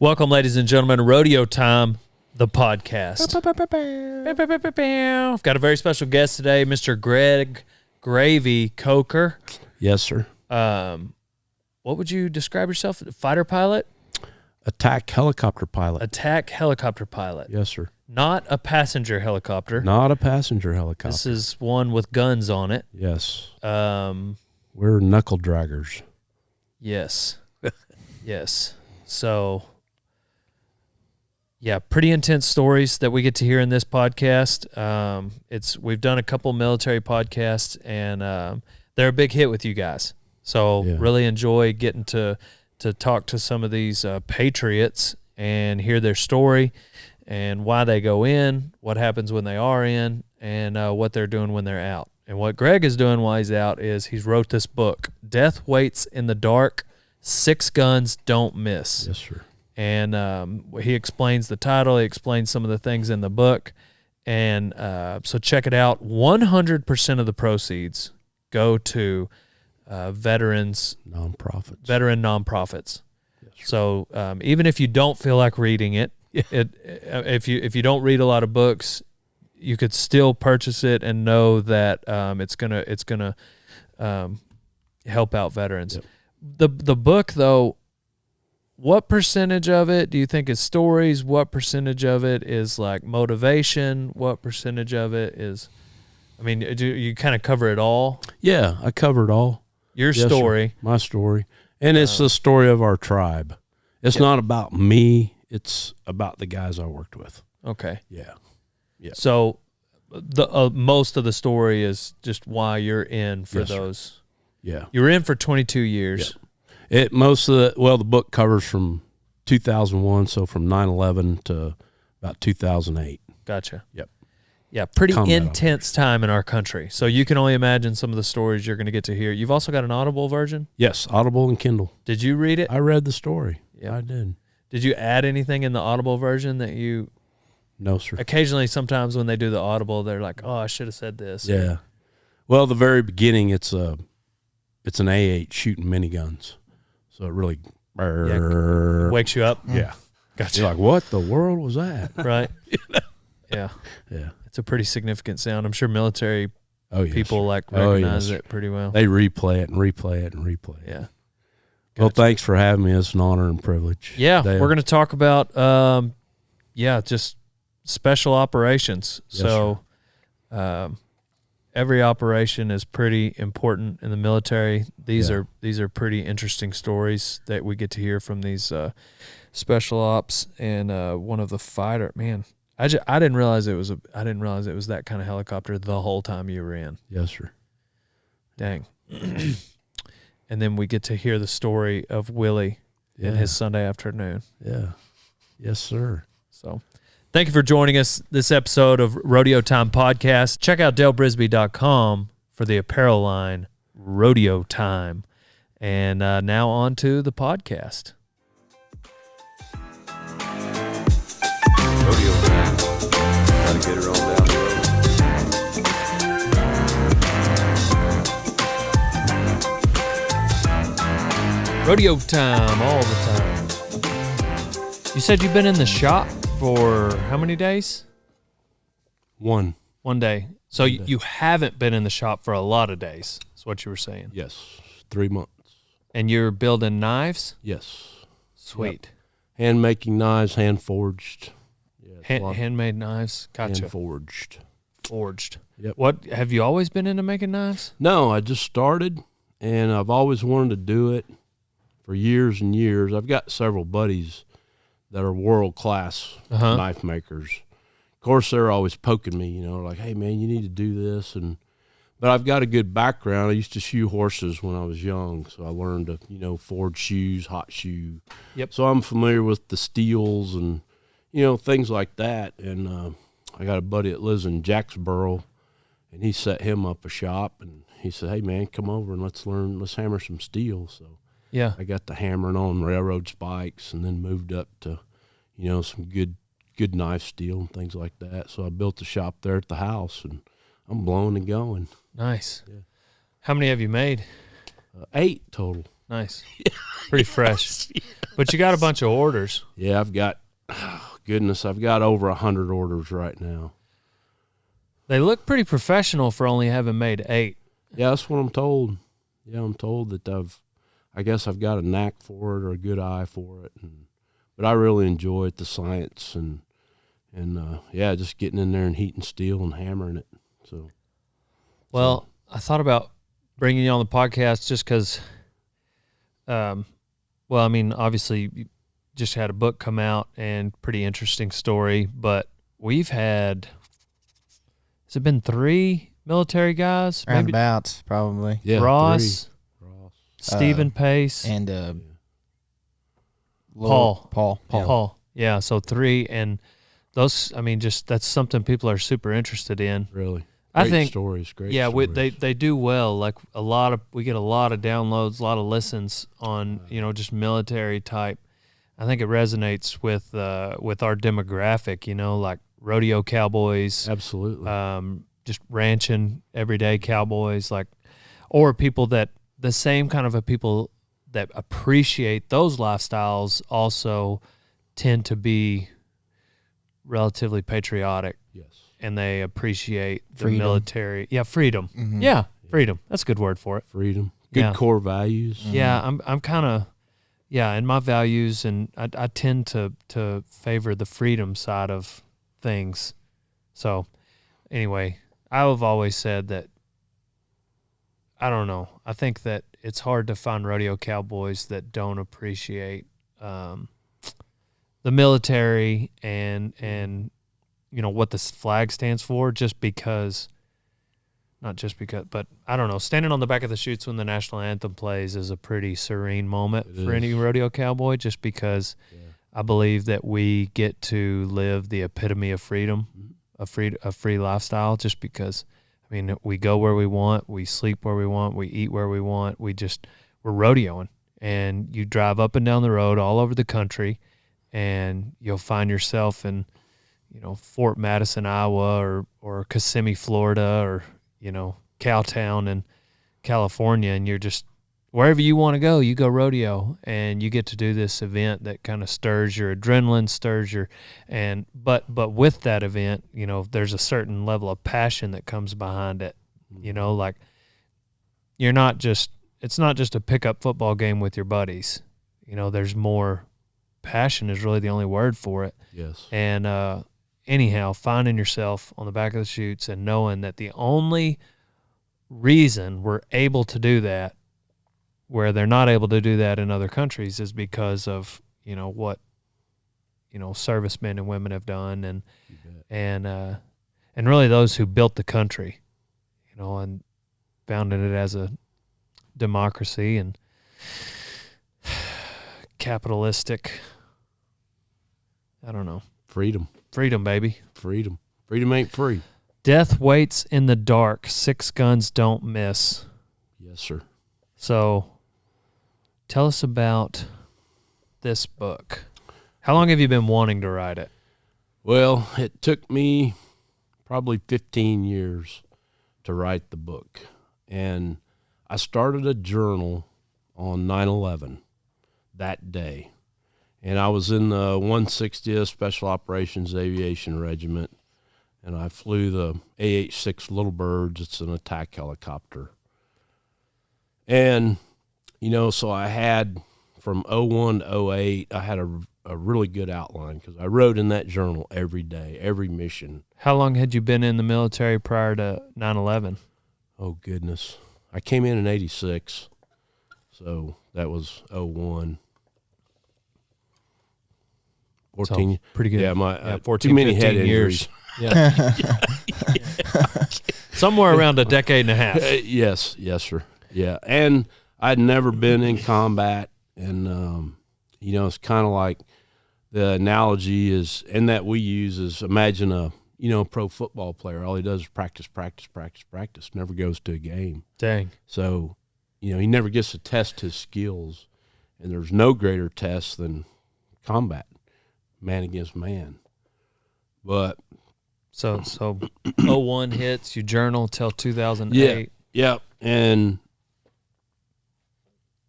Welcome, ladies and gentlemen, to Rodeo Time, the podcast. I've got a very special guest today, Mr. Greg Gravy Coker. Yes, sir. What would you describe yourself? Fighter pilot? Attack helicopter pilot. Attack helicopter pilot. Yes, sir. Not a passenger helicopter. Not a passenger helicopter. This is one with guns on it. Yes. We're knuckle draggers. Yes. Yes. So, yeah, pretty intense stories that we get to hear in this podcast. We've done a couple military podcasts, and they're a big hit with you guys. So really enjoy getting to talk to some of these patriots and hear their story and why they go in, what happens when they are in, and what they're doing when they're out. And what Greg is doing while he's out is he's wrote this book, Death Waits in the Dark, 6 Guns Don't Miss. Yes, sir. And he explains the title. He explains some of the things in the book. And so check it out. 100% of the proceeds go to veteran nonprofits. Yes, so even if you don't feel like reading it, if you don't read a lot of books, you could still purchase it and know that it's gonna help out veterans. Yep. The book, though, what percentage of it do you think is stories? What percentage of it is like motivation? What percentage of it is, I mean, do you kind of cover it all? Yeah, I cover it all. Your story. Sir. My story. And it's the story of our tribe. It's not about me. It's about the guys I worked with. Okay. Yeah. Yeah. So the most of the story is just why you're in for those. Sir. Yeah. You were in for 22 years. Yeah. The book covers from 2001, so from 9/11 to about 2008. Gotcha. Yep. Yeah, pretty intense time in our country. So you can only imagine some of the stories you're going to get to hear. You've also got an Audible version? Yes, Audible and Kindle. Did you read it? I read the story. Yeah, I did. Did you add anything in the Audible version that you... No, sir. Occasionally, sometimes when they do the Audible, they're like, oh, I should have said this. Yeah. Well, the very beginning, it's an A8 shooting miniguns. So it really wakes you up. Yeah. Gotcha. You're like, what the world was that? Right. Yeah. Yeah. It's a pretty significant sound. I'm sure military people recognize it pretty well. They replay it and replay it and replay it. Yeah. Gotcha. Well, thanks for having me. It's an honor and privilege. Yeah. Dale. We're going to talk about, just special operations. Yes, so, every operation is pretty important in the military. These are pretty interesting stories that we get to hear from these special ops. And one of the fighter, man, I didn't realize it was that kind of helicopter the whole time you were in. Yes, sir. Dang. And then we get to hear the story of Willie in his Sunday afternoon. Yeah. Yes, sir. So thank you for joining us this episode of Rodeo Time Podcast. Check out DaleBrisby.com for the apparel line Rodeo Time. And now on to the podcast. Rodeo Time. Gotta get her on down the road. Rodeo Time all the time. You said you've been in the shop for how many days? One day. So you haven't been in the shop for a lot of days. That's what you were saying. Yes. 3 months. And you're building knives? Yes. Sweet. Yep. Hand making knives, hand forged. Yeah, handmade knives. Gotcha. Hand forged. Forged. Yep. What, have you always been into making knives? No, I just started, and I've always wanted to do it for years and years. I've got several buddies that are world-class knife makers. Of course, they're always poking me, like, hey, man, you need to do this. But I've got a good background. I used to shoe horses when I was young, so I learned to, forge shoes, hot shoe. Yep. So I'm familiar with the steels and, things like that. And I got a buddy that lives in Jacksboro, and he set him up a shop. And he said, hey, man, come over and let's hammer some steel. So yeah, I got to hammering on railroad spikes and then moved up to, some good knife steel and things like that. So I built a shop there at the house, and I'm blowing and going. Nice. Yeah. How many have you made? 8 total. Nice. Pretty fresh. Yes. But you got a bunch of orders. Yeah, I've got, I've got over 100 orders right now. They look pretty professional for only having made 8. Yeah, that's what I'm told. Yeah, I'm told that I guess I've got a knack for it or a good eye for it. But I really enjoy it, the science and just getting in there and heating steel and hammering it. Well, I thought about bringing you on the podcast just because, obviously you just had a book come out and pretty interesting story, but we've had, has it been 3 military guys? Roundabouts, probably. Yeah, Ross, 3. Stephen Pace, and Paul. Yeah, so 3, and those, that's something people are super interested in. Really? I think stories, great. Yeah, stories. they do well. Like we get a lot of downloads, a lot of listens on just military type. I think it resonates with our demographic. Like rodeo cowboys, absolutely. Just ranching everyday cowboys, or people that the same kind of people that appreciate those lifestyles also tend to be relatively patriotic. Yes. And they appreciate the freedom. Military. Yeah, freedom. Mm-hmm. Yeah, freedom. That's a good word for it. Freedom. Good core values. Mm-hmm. Yeah, I'm kind of, in my values, and I tend to favor the freedom side of things. So, anyway, I've always said that, I don't know, I think that it's hard to find rodeo cowboys that don't appreciate the military and what this flag stands for, but I don't know, standing on the back of the chutes when the national anthem plays is a pretty serene moment for any rodeo cowboy, just because I believe that we get to live the epitome of freedom, a free lifestyle, just because, we go where we want, we sleep where we want, we eat where we want, we're rodeoing, and you drive up and down the road all over the country, and you'll find yourself in Fort Madison, Iowa, or Kissimmee, Florida, or, Cowtown in California, and you're just, wherever you want to go, you go rodeo, and you get to do this event that kind of stirs your adrenaline, but with that event, there's a certain level of passion that comes behind it, like it's not just a pickup football game with your buddies, there's more. Passion is really the only word for it. Yes. And, anyhow, finding yourself on the back of the chutes and knowing that the only reason we're able to do that, where they're not able to do that in other countries, is because of what servicemen and women have done, and really those who built the country, and founded it as a democracy and capitalistic. I don't know. Freedom, baby. Freedom ain't free. Death waits in the dark. 6 guns don't miss. Yes, sir. So, tell us about this book. How long have you been wanting to write it? Well, it took me probably 15 years to write the book. And I started a journal on 9/11 that day. And I was in the 160th Special Operations Aviation Regiment, and I flew the AH-6 Little Birds. It's an attack helicopter. And, so I had, from 01 to 08, I had a really good outline, because I wrote in that journal every day, every mission. How long had you been in the military prior to 9/11? Oh, goodness. I came in 86, so that was 01. 14, so pretty good. Yeah, 14, too many 15 head years. Yeah. Somewhere around a decade and a half. Yes, sir. Yeah, and I'd never been in combat, and it's kind of like the analogy is, and that we use is, imagine a pro football player. All he does is practice, never goes to a game. Dang. So, he never gets to test his skills, and there's no greater test than combat. Man against man. But so 01 hits, you journal till 2008. Yeah. And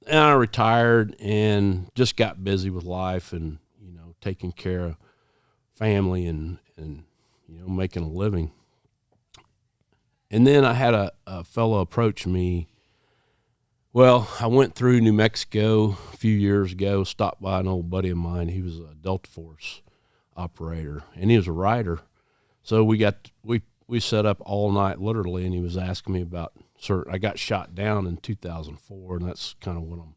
And I retired and just got busy with life and, taking care of family and making a living. And then I had a fellow approach me. Well, I went through New Mexico a few years ago, stopped by an old buddy of mine. He was a Delta Force operator, and he was a writer. So we set up all night, literally, and he was asking me about I got shot down in 2004, and that's kind of what I'm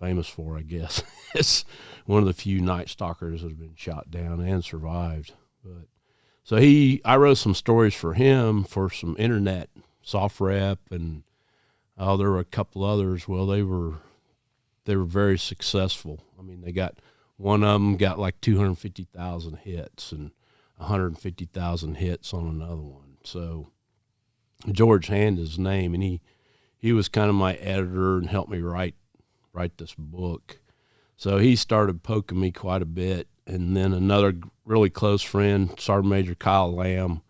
famous for, I guess. It's one of the few Night Stalkers that have been shot down and survived. But so I wrote some stories for him for some internet soft rep, and there were a couple others. Well, they were very successful. I mean, one of them got like 250,000 hits and 150,000 hits on another one. So George Hand is his name, and he was kind of my editor and helped me write this book. So he started poking me quite a bit. And then another really close friend, Sergeant Major Kyle Lamb,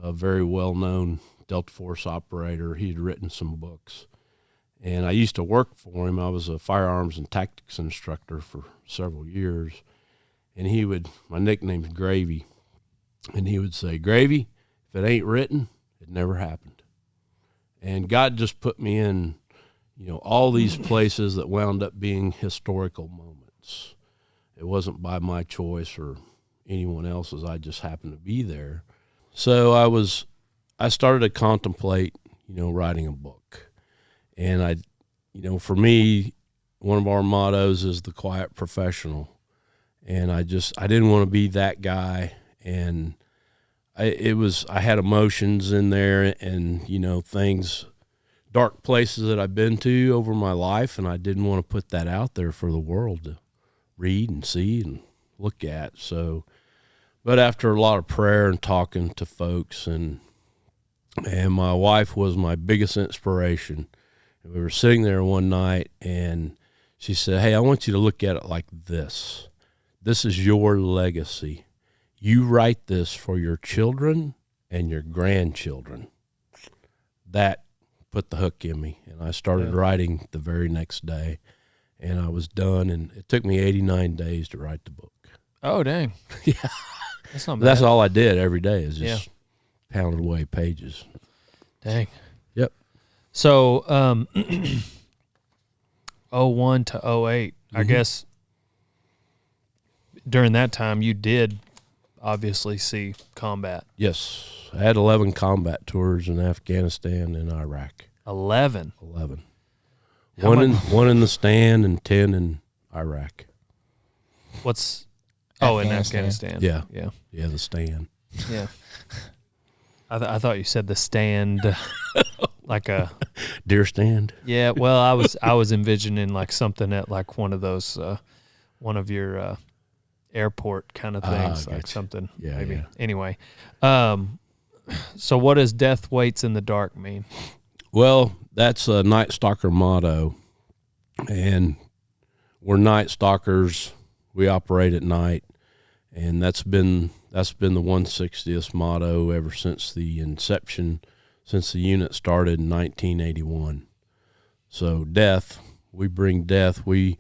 a very well-known Delta Force operator. He had written some books. And I used to work for him. I was a firearms and tactics instructor for several years. And my nickname's Gravy. And he would say, Gravy, if it ain't written, it never happened. And God just put me in, all these places that wound up being historical moments. It wasn't by my choice or anyone else's. I just happened to be there. So I started to contemplate, writing a book. And for me, one of our mottos is the quiet professional. And I didn't want to be that guy. And I had emotions in there and, things, dark places that I've been to over my life, and I didn't want to put that out there for the world to read and see and look at. So, but after a lot of prayer and talking to folks, and my wife was my biggest inspiration. We were sitting there one night, and she said, hey, I want you to look at it like this. This is your legacy. You write this for your children and your grandchildren. That put the hook in me, and I started writing the very next day, and I was done, and it took me 89 days to write the book. Oh, dang. Yeah. That's not bad. That's all I did every day is just pounded away pages. Dang. Yep. So 01 to 08, I guess during that time you did obviously see combat. Yes. I had 11 combat tours in Afghanistan and Iraq. 11? 11. One in the stand and 10 in Iraq. What's... Oh, in Afghanistan. Yeah. Yeah. Yeah, the stand. Yeah. I thought you said the stand like a... Deer stand? Yeah, well, I was envisioning like something at like one of those, one of your airport kind of things, like something. Yeah, maybe. Yeah. Anyway, so what does death waits in the dark mean? Well, that's a Night Stalker motto, and we're Night Stalkers. We operate at night, and that's been the 160th motto ever since the inception, since the unit started in 1981. So death, we bring death. We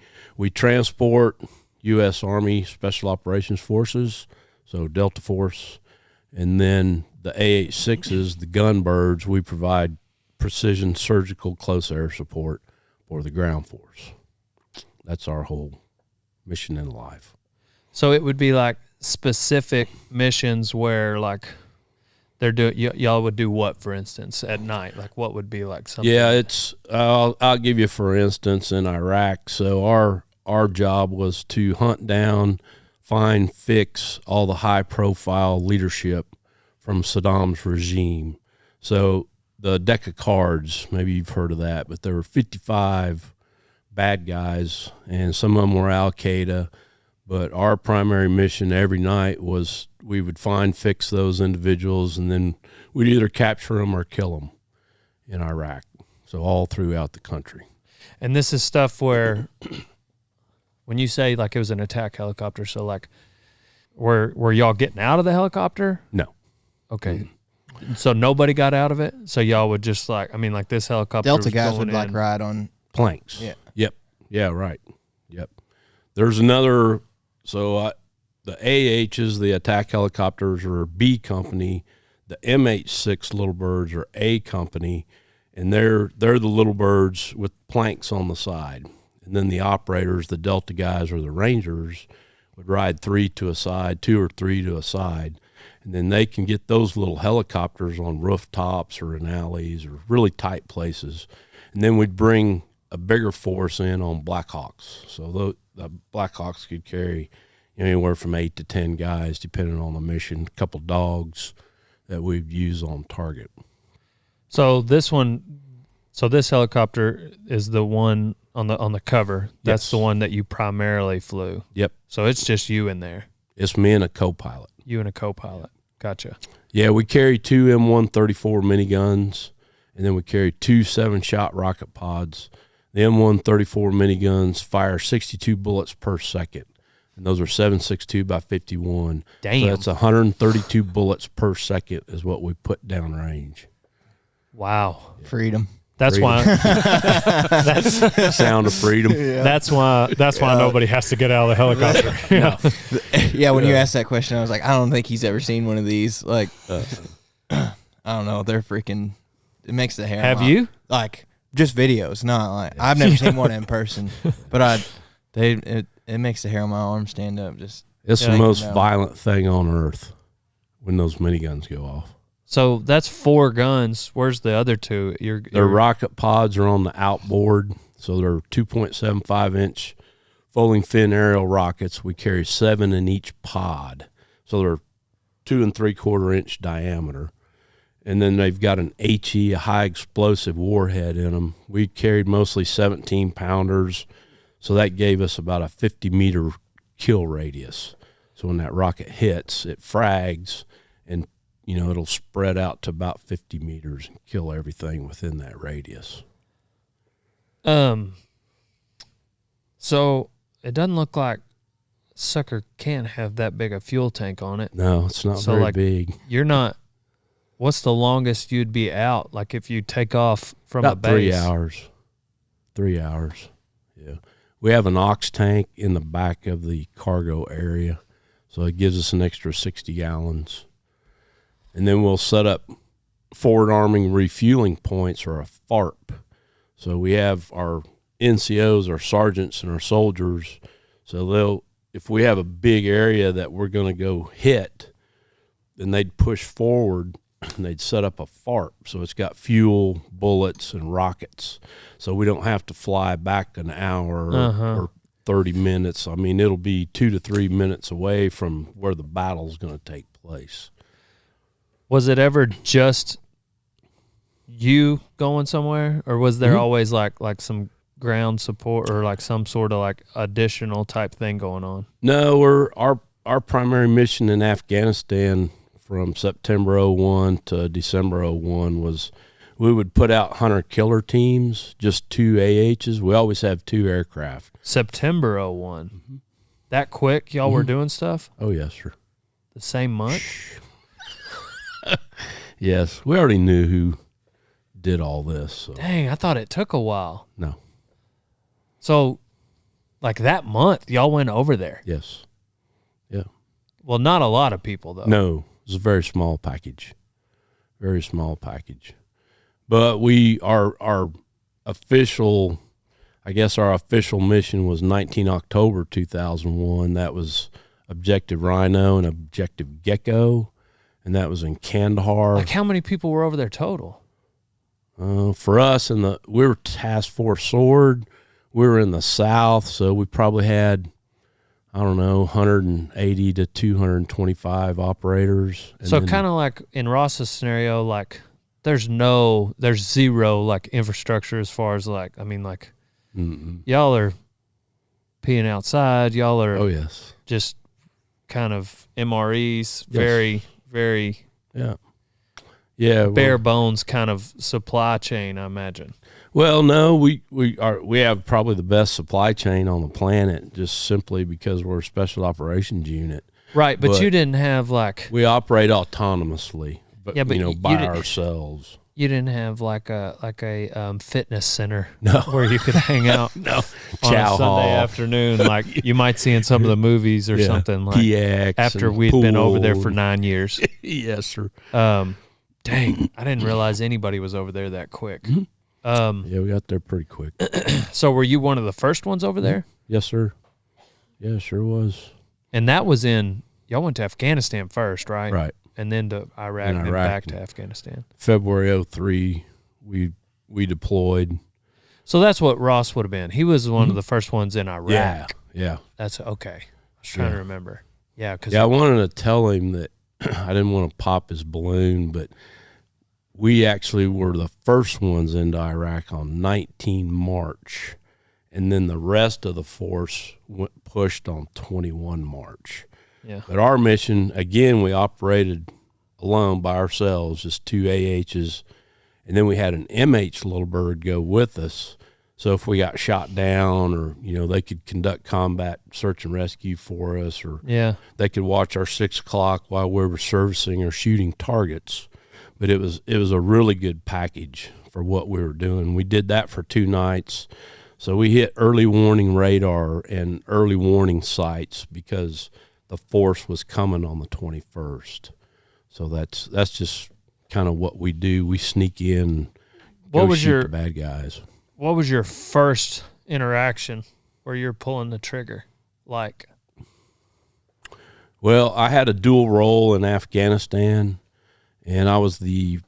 transport U.S. Army Special Operations Forces, so Delta Force, and then the AH-6s, the gunbirds, we provide precision surgical close air support for the ground force. That's our whole mission in life. So it would be like specific missions where like y'all would do what, for instance, at night? Like what would be like something? Yeah, I'll give you for instance in Iraq. So our job was to hunt down, find, fix all the high profile leadership from Saddam's regime. So the deck of cards, maybe you've heard of that, but there were 55 bad guys, and some of them were Al-Qaeda. But our primary mission every night was we would find, fix those individuals, and then we'd either capture them or kill them in Iraq. So all throughout the country. And this is stuff where, when you say like it was an attack helicopter, so like, were y'all getting out of the helicopter? No. Okay. Mm-hmm. So nobody got out of it? So y'all would just like, I mean, like this helicopter Delta guys would like ride on planks. Yeah. Yep. Yeah, right. Yep. There's another. So the AHs, the attack helicopters, are B company. The MH6 little birds are A company, and they're the little birds with planks on the side. And then the operators, the Delta guys or the Rangers, would ride 3 to a side, 2 or 3 to a side. And then they can get those little helicopters on rooftops or in alleys or really tight places. And then we'd bring a bigger force in on Blackhawks. So the Blackhawks could carry anywhere from 8 to 10 guys, depending on the mission, a couple dogs that we'd use on target. So this helicopter is the one on the cover. That's the one that you primarily flew. Yep. So it's just you in there. It's me and a co-pilot. You and a co-pilot. Gotcha. Yeah, we carry 2 M134 miniguns, and then we carry 2 7-shot rocket pods. The M134 miniguns fire 62 bullets per second, and those are 7.62 by 51. Damn. So that's 132 bullets per second is what we put downrange. Wow. Yeah. Freedom. That's freedom. Why. That's sound of freedom. Yeah. That's why nobody has to get out of the helicopter. Yeah. When you asked that question, I was like, I don't think he's ever seen one of these. Like, I don't know. They're freaking. It makes the hair. Have you? Like just videos, not like I've never seen one in person, but it makes the hair on my arm stand up. Just it's the most violent thing on earth when those miniguns go off. So that's 4 guns. Where's the other 2? Their rocket pods are on the outboard, so they're 2.75-inch folding fin aerial rockets. We carry 7 in each pod, so they're 2 3/4-inch diameter. And then they've got an HE, a high explosive warhead in them. We carried mostly 17-pounders, so that gave us about a 50-meter kill radius. So when that rocket hits, it frags, and it'll spread out to about 50 meters and kill everything within that radius. So it doesn't look like sucker can't have that big a fuel tank on it. No, it's not very big. You're not. What's the longest you'd be out? Like if you take off from about a base? 3 hours. 3 hours. Yeah. We have an ox tank in the back of the cargo area, so it gives us an extra 60 gallons. And then we'll set up forward arming refueling points, or a FARP. So we have our NCOs, our sergeants, and our soldiers. So if we have a big area that we're going to go hit, then they'd push forward and they'd set up a FARP. So it's got fuel, bullets, and rockets. So we don't have to fly back an hour or 30 minutes. I mean, it'll be 2 to 3 minutes away from where the battle's going to take place. Was it ever just you going somewhere, or was there always like some ground support or like some sort of like additional type thing going on? No, our primary mission in Afghanistan from September 01 to December 01 was we would put out hunter-killer teams, just 2 AHs. We always have 2 aircraft. September 01. Mm-hmm. That quick y'all were doing stuff? Oh, yes, sir. The same month? Yes, we already knew who did all this. So. Dang, I thought it took a while. No. So, like that month, y'all went over there? Yes. Yeah. Well, not a lot of people, though. No, it was a very small package. Very small package. But our official, our official mission was 19 October 2001. That was Objective Rhino and Objective Gecko. And that was in Kandahar. Like how many people were over there total? For us, we were Task Force Sword. We were in the south, so we probably had, 180 to 225 operators. And so kind of like in Ross's scenario, like there's zero like infrastructure as far as like, y'all are peeing outside. Y'all are just kind of MREs, very bare bones kind of supply chain, I imagine. Well, no, we have probably the best supply chain on the planet, just simply because we're a special operations unit. Right, but you didn't have like we operate autonomously, but by ourselves. You didn't have like a fitness center No. where you could hang out No. on Chow a Sunday hall. afternoon like you might see in some of the movies or something like PX after and we'd been over there pool for 9 years. Yes, sir. Dang, I didn't realize anybody was over there that quick. Yeah, we got there pretty quick. So were you one of the first ones over there? Yes, sir. Yeah, sure was. And that was y'all went to Afghanistan first, right? Right. And then to Iraq and then back to Afghanistan. February 03, we deployed. So that's what Ross would have been. He was one of the first ones in Iraq. Yeah. That's okay. I was trying to remember. Yeah, because I wanted to tell him that I didn't want to pop his balloon, but we actually were the first ones into Iraq on 19 March, and then the rest of the force pushed on 21 March. Yeah. But our mission, again, we operated alone by ourselves, just 2 AHs, and then we had an MH Little Bird go with us. So if we got shot down or, they could conduct combat search and rescue for us, or they could watch our 6 o'clock while we were servicing or shooting targets. But it was a really good package for what we were doing. We did that for 2 nights. So we hit early warning radar and early warning sites because the force was coming on the 21st. So that's just kind of what we do. We sneak in, shoot the bad guys. What was your first interaction where you're pulling the trigger like? Well, I had a dual role in Afghanistan, and I was the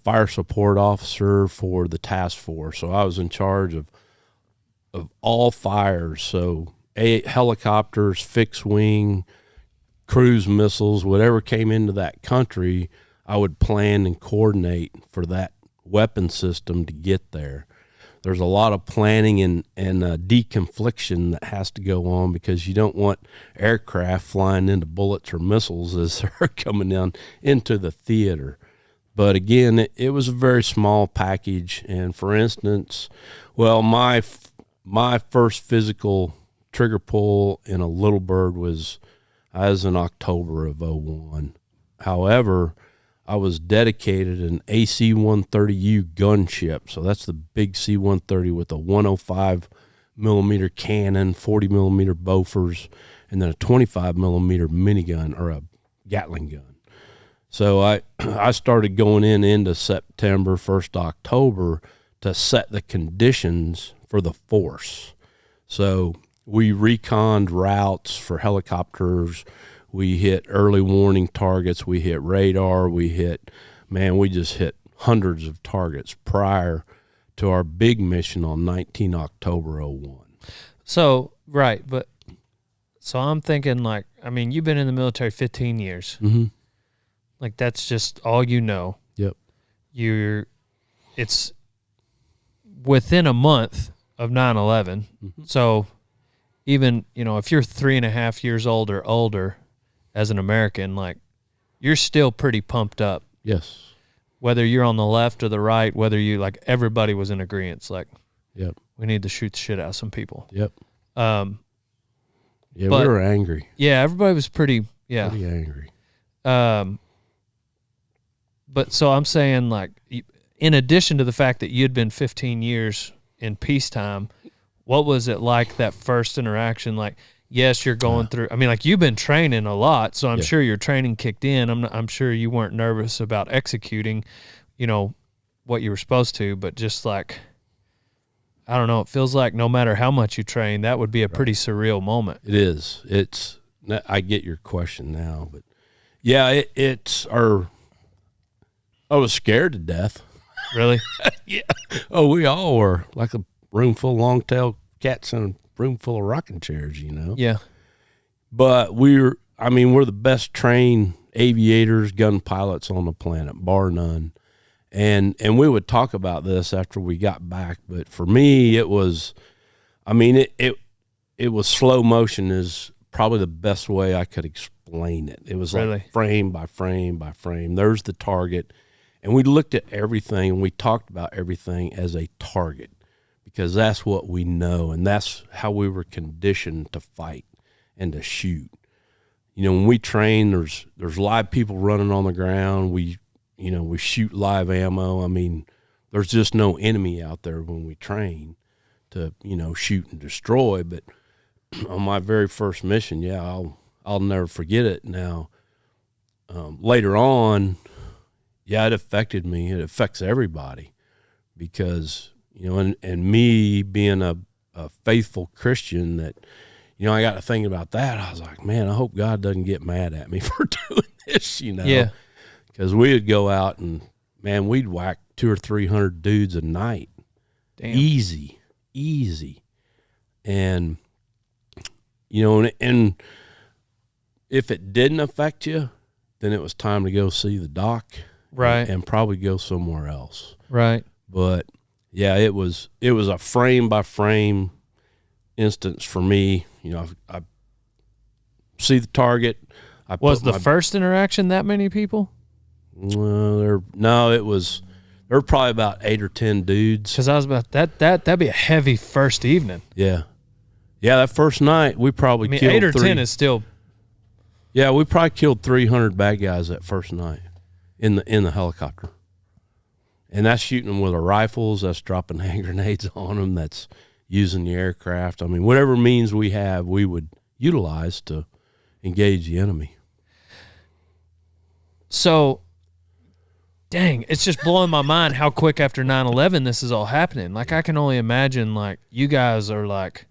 fire support officer for the task force. So I was in charge of all fires. So helicopters, fixed wing, cruise missiles, whatever came into that country, I would plan and coordinate for that weapon system to get there. There's a lot of planning and deconfliction that has to go on because you don't want aircraft flying into bullets or missiles as they're coming down into the theater. But again, it was a very small package. And for instance, well, my first physical trigger pull in a Little Bird was in October of 01. However, I was dedicated an AC-130U gunship. So that's the big C-130 with a 105 millimeter cannon, 40 millimeter Bofors, and then a 25 millimeter minigun or a Gatling gun. So I started going into September, 1st October to set the conditions for the force. So we reconned routes for helicopters. We hit early warning targets. We hit radar. We just hit hundreds of targets prior to our big mission on 19 October 01. So, right. So I'm thinking you've been in the military 15 years. Mm-hmm. Like that's just all you know. Yep. It's within a month of 9/11. Mm-hmm. So even, if you're 3.5 years old or older as an American, you're still pretty pumped up. Yes. Whether you're on the left or the right, whether you everybody was in agreement. Yep. We need to shoot the shit out of some people. Yep. We were angry. Yeah, everybody was pretty angry. But so I'm saying, in addition to the fact that you'd been 15 years in peacetime, what was it like that first interaction? Yes, you're going through. You've been training a lot, so I'm sure your training kicked in. I'm sure you weren't nervous about executing, what you were supposed to. But just I don't know. It feels like no matter how much you train, that would be a pretty surreal moment. It is. I get your question now, but yeah, I was scared to death. Really? Yeah. Oh, we all were, like a room full of long-tailed cats in a room full of rocking chairs, Yeah. But we're the best trained aviators, gun pilots on the planet, bar none. And we would talk about this after we got back. But for me, it was, it was slow motion is probably the best way I could explain it. It was like frame by frame by frame. There's the target. And we looked at everything and we talked about everything as a target because that's what we know. And that's how we were conditioned to fight and to shoot. When we train, there's live people running on the ground. We we shoot live ammo. I mean, there's just no enemy out there when we train to, shoot and destroy. But on my very first mission, I'll never forget it. Now, later on, it affected me. It affects everybody because, and me being a faithful Christian that, I got to think about that. I was like, man, I hope God doesn't get mad at me for doing this, Yeah. Because we would go out and, man, we'd whack 200 or 300 dudes a night. Damn. Easy. And, and if it didn't affect you, then it was time to go see the doc. Right. And probably go somewhere else. Right. But, it was a frame by frame instance for me. I see the target. Was the first interaction that many people? Well, there were probably about 8 or 10 dudes. Because I was about that'd be a heavy first evening. Yeah, that first night we probably killed 8 or 10 is still. Yeah, we probably killed 300 bad guys that first night in the helicopter, and that's shooting them with our rifles. That's dropping hand grenades on them. That's using the aircraft. I mean, whatever means we have, we would utilize to engage the enemy. So, dang, it's just blowing my mind how quick after 9/11 this is all happening. Like, I can only imagine, like, you guys are like,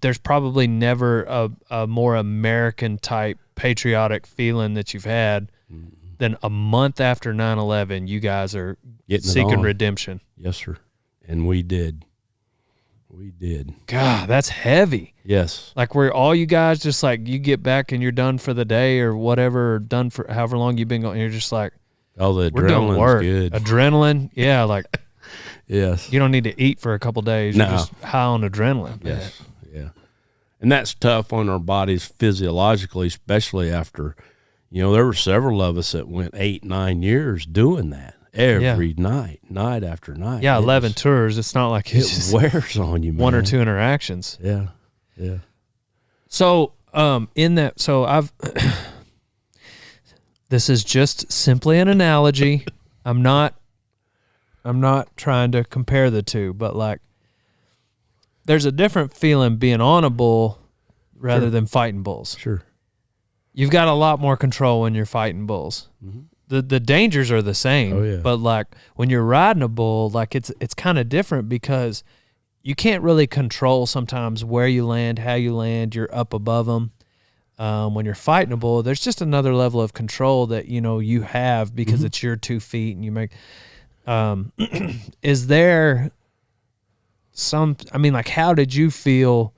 there's probably never a more American-type patriotic feeling that you've had than a month after 9/11, you guys are seeking redemption. Yes, sir. And we did. We did. God, that's heavy. Yes. Like, where all you guys just like, you get back and you're done for the day or whatever, or done for however long you've been going, and you're just like, oh, the we're doing work. Good. Adrenaline, yeah, like, yes. You don't need to eat for a couple days. You're just high on adrenaline. Yes, yeah. And that's tough on our bodies physiologically, especially after, there were several of us that went 8-9 years doing that. Every night after night. Yeah, 11 tours. It's not like it wears on you, man. 1 or 2 interactions. Yeah. So, I've this is just simply an analogy. I'm not trying to compare the two, but like, there's a different feeling being on a bull rather than fighting bulls. Sure. You've got a lot more control when you're fighting bulls. Mm-hmm. The dangers are the same. Oh, yeah. But like, when you're riding a bull, like, it's kind of different because you can't really control sometimes where you land, how you land. You're up above them. When you're fighting a bull, there's just another level of control that you have because it's your 2 feet, and you make. Is there some? I mean, like, how did you feel?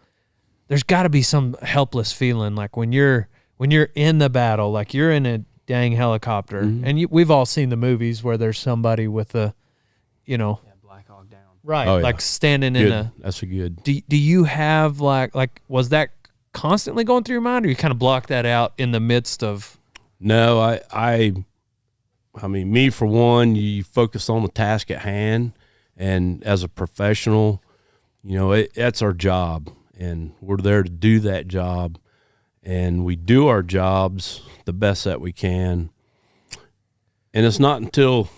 There's got to be some helpless feeling, like when you're in the battle, like you're in a dang helicopter, and we've all seen the movies where there's somebody with a, Black Hawk Down. right, oh, yeah. like standing Good. in a. That's a good. Do you have like was that constantly going through your mind, or you kind of block that out in the midst of? No, I mean, me for one, you focus on the task at hand, and as a professional, that's our job, and we're there to do that job, and we do our jobs the best that we can. And it's not until,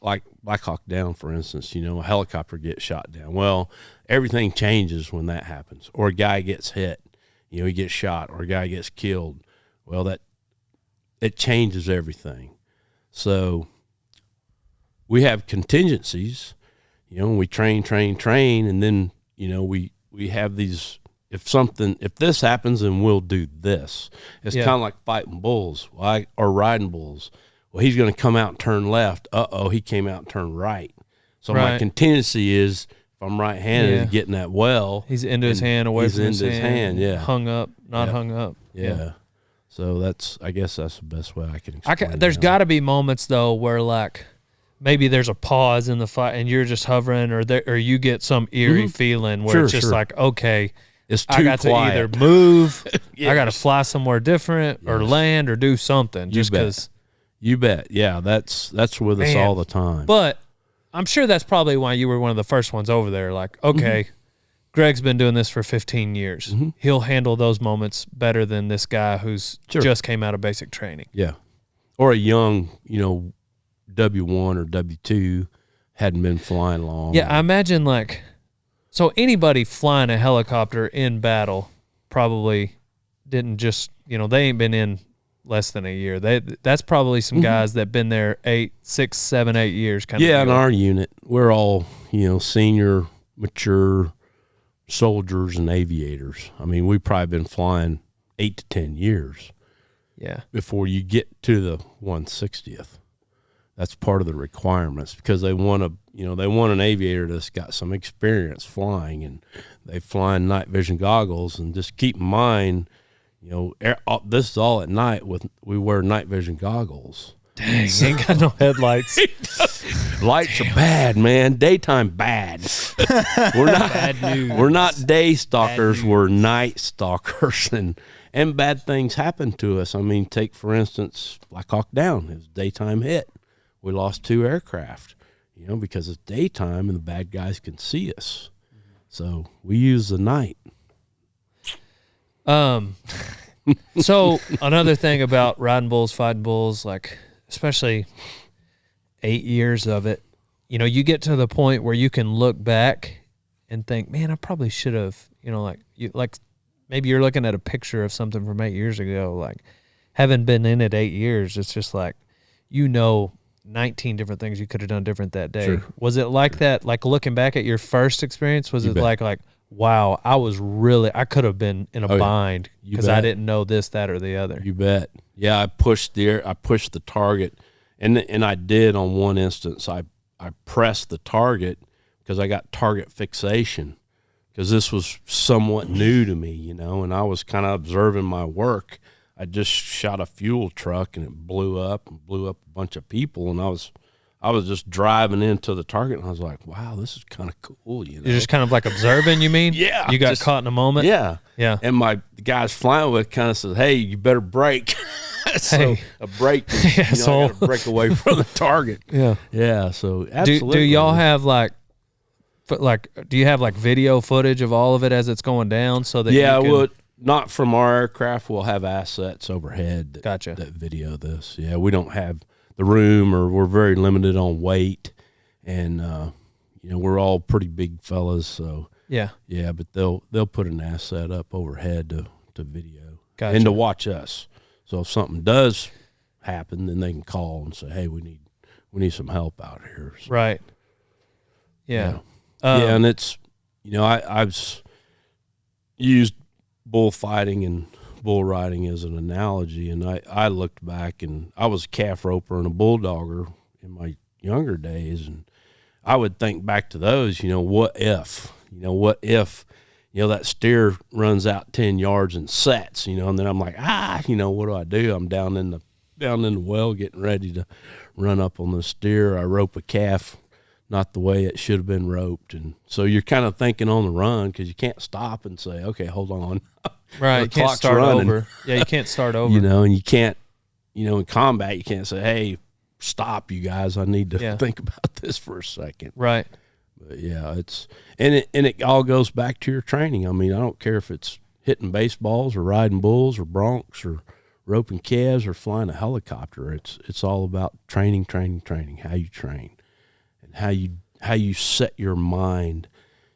like Black Hawk Down, for instance, a helicopter gets shot down. Well, everything changes when that happens, or a guy gets hit, he gets shot, or a guy gets killed. Well, it changes everything. So we have contingencies, we train, and then, we have these, if this happens, then we'll do this. It's kind of like fighting bulls or riding bulls. Well, he's going to come out and turn left. He came out and turned right. So my contingency is, if I'm right-handed, getting that well. He's into his hand, away from his hand. Yeah. Hung up, not hung up. Yeah. So I guess that's the best way I can explain. There's got to be moments though where like maybe there's a pause in the fight and you're just hovering, or you get some eerie feeling where it's just like, okay, it's too I got quiet. to either move, I got to fly somewhere different, or land, or do something. Just because. You bet. Yeah, that's with us all the time. But I'm sure that's probably why you were one of the first ones over there. Like, okay, Greg's been doing this for 15 years. He'll handle those moments better than this guy who's just came out of basic training. Yeah. Or a young, W1 or W2 hadn't been flying long. Yeah, I imagine so anybody flying a helicopter in battle probably didn't just, they ain't been in less than a year. That's probably some guys that been there 6, 7, 8 years kind of deal. In our unit, we're all, senior, mature soldiers and aviators. I mean, we've probably been flying 8 to 10 years. Yeah. Before you get to the 160th. That's part of the requirements because they want an aviator that's got some experience flying, and they fly in night vision goggles. And just keep in mind, this is all at night we wear night vision goggles. Dang, ain't got no headlights. Lights are bad, man. Daytime bad. We're not bad news. We're not day stalkers. We're night stalkers, and bad things happen to us. I mean, take for instance Black Hawk Down. It was a daytime hit. We lost 2 aircraft, because it's daytime and the bad guys can see us. So we use the night. So another thing about riding bulls, fighting bulls, especially 8 years of it, you get to the point where you can look back and think, man, I probably should have, maybe you're looking at a picture of something from 8 years ago, having been in it 8 years, it's just 19 different things you could have done different that day. Sure. Was it like that? Looking back at your first experience, was it like, wow, I could have been in a bind because I didn't know this, that, or the other. You bet. Yeah, I pushed the target, and I did on one instance. I pressed the target because I got target fixation because this was somewhat new to me, and I was kind of observing my work. I just shot a fuel truck and it blew up a bunch of people, and I was just driving into the target, and I was like, wow, this is kind of cool. You're just kind of observing, you mean? Yeah. You got caught in a moment? Yeah. Yeah. And the guys flying with kind of says, hey, you better brake. So a brake, I got to break away from the target. Yeah. Yeah. So absolutely. Do y'all have do you have video footage of all of it as it's going down so that you can... well, not from our aircraft. We'll have assets overhead that video this. Yeah, we don't have the room, or we're very limited on weight, and we're all pretty big fellas, so yeah, but they'll put an asset up overhead to video and to watch us. So if something does happen, then they can call and say, hey, we need some help out here. So, right. Yeah. And it's I've used bullfighting and bull riding as an analogy, and I looked back, and I was a calf roper and a bulldogger in my younger days, and I would think back to those, what if that steer runs out 10 yards and sets, and then I'm like, what do? I'm down in the well getting ready to run up on the steer. I rope a calf not the way it should have been roped, and so you're kind of thinking on the run because you can't stop and say, okay, hold on. Right, you can't start over. Yeah, you can't start over. And you can't, in combat, you can't say, hey, stop, you guys. I need to think about this for a second. Right. But yeah, it all goes back to your training. I mean, I don't care if it's hitting baseballs or riding bulls or broncs or roping calves or flying a helicopter. It's all about training, how you train and how you set your mind,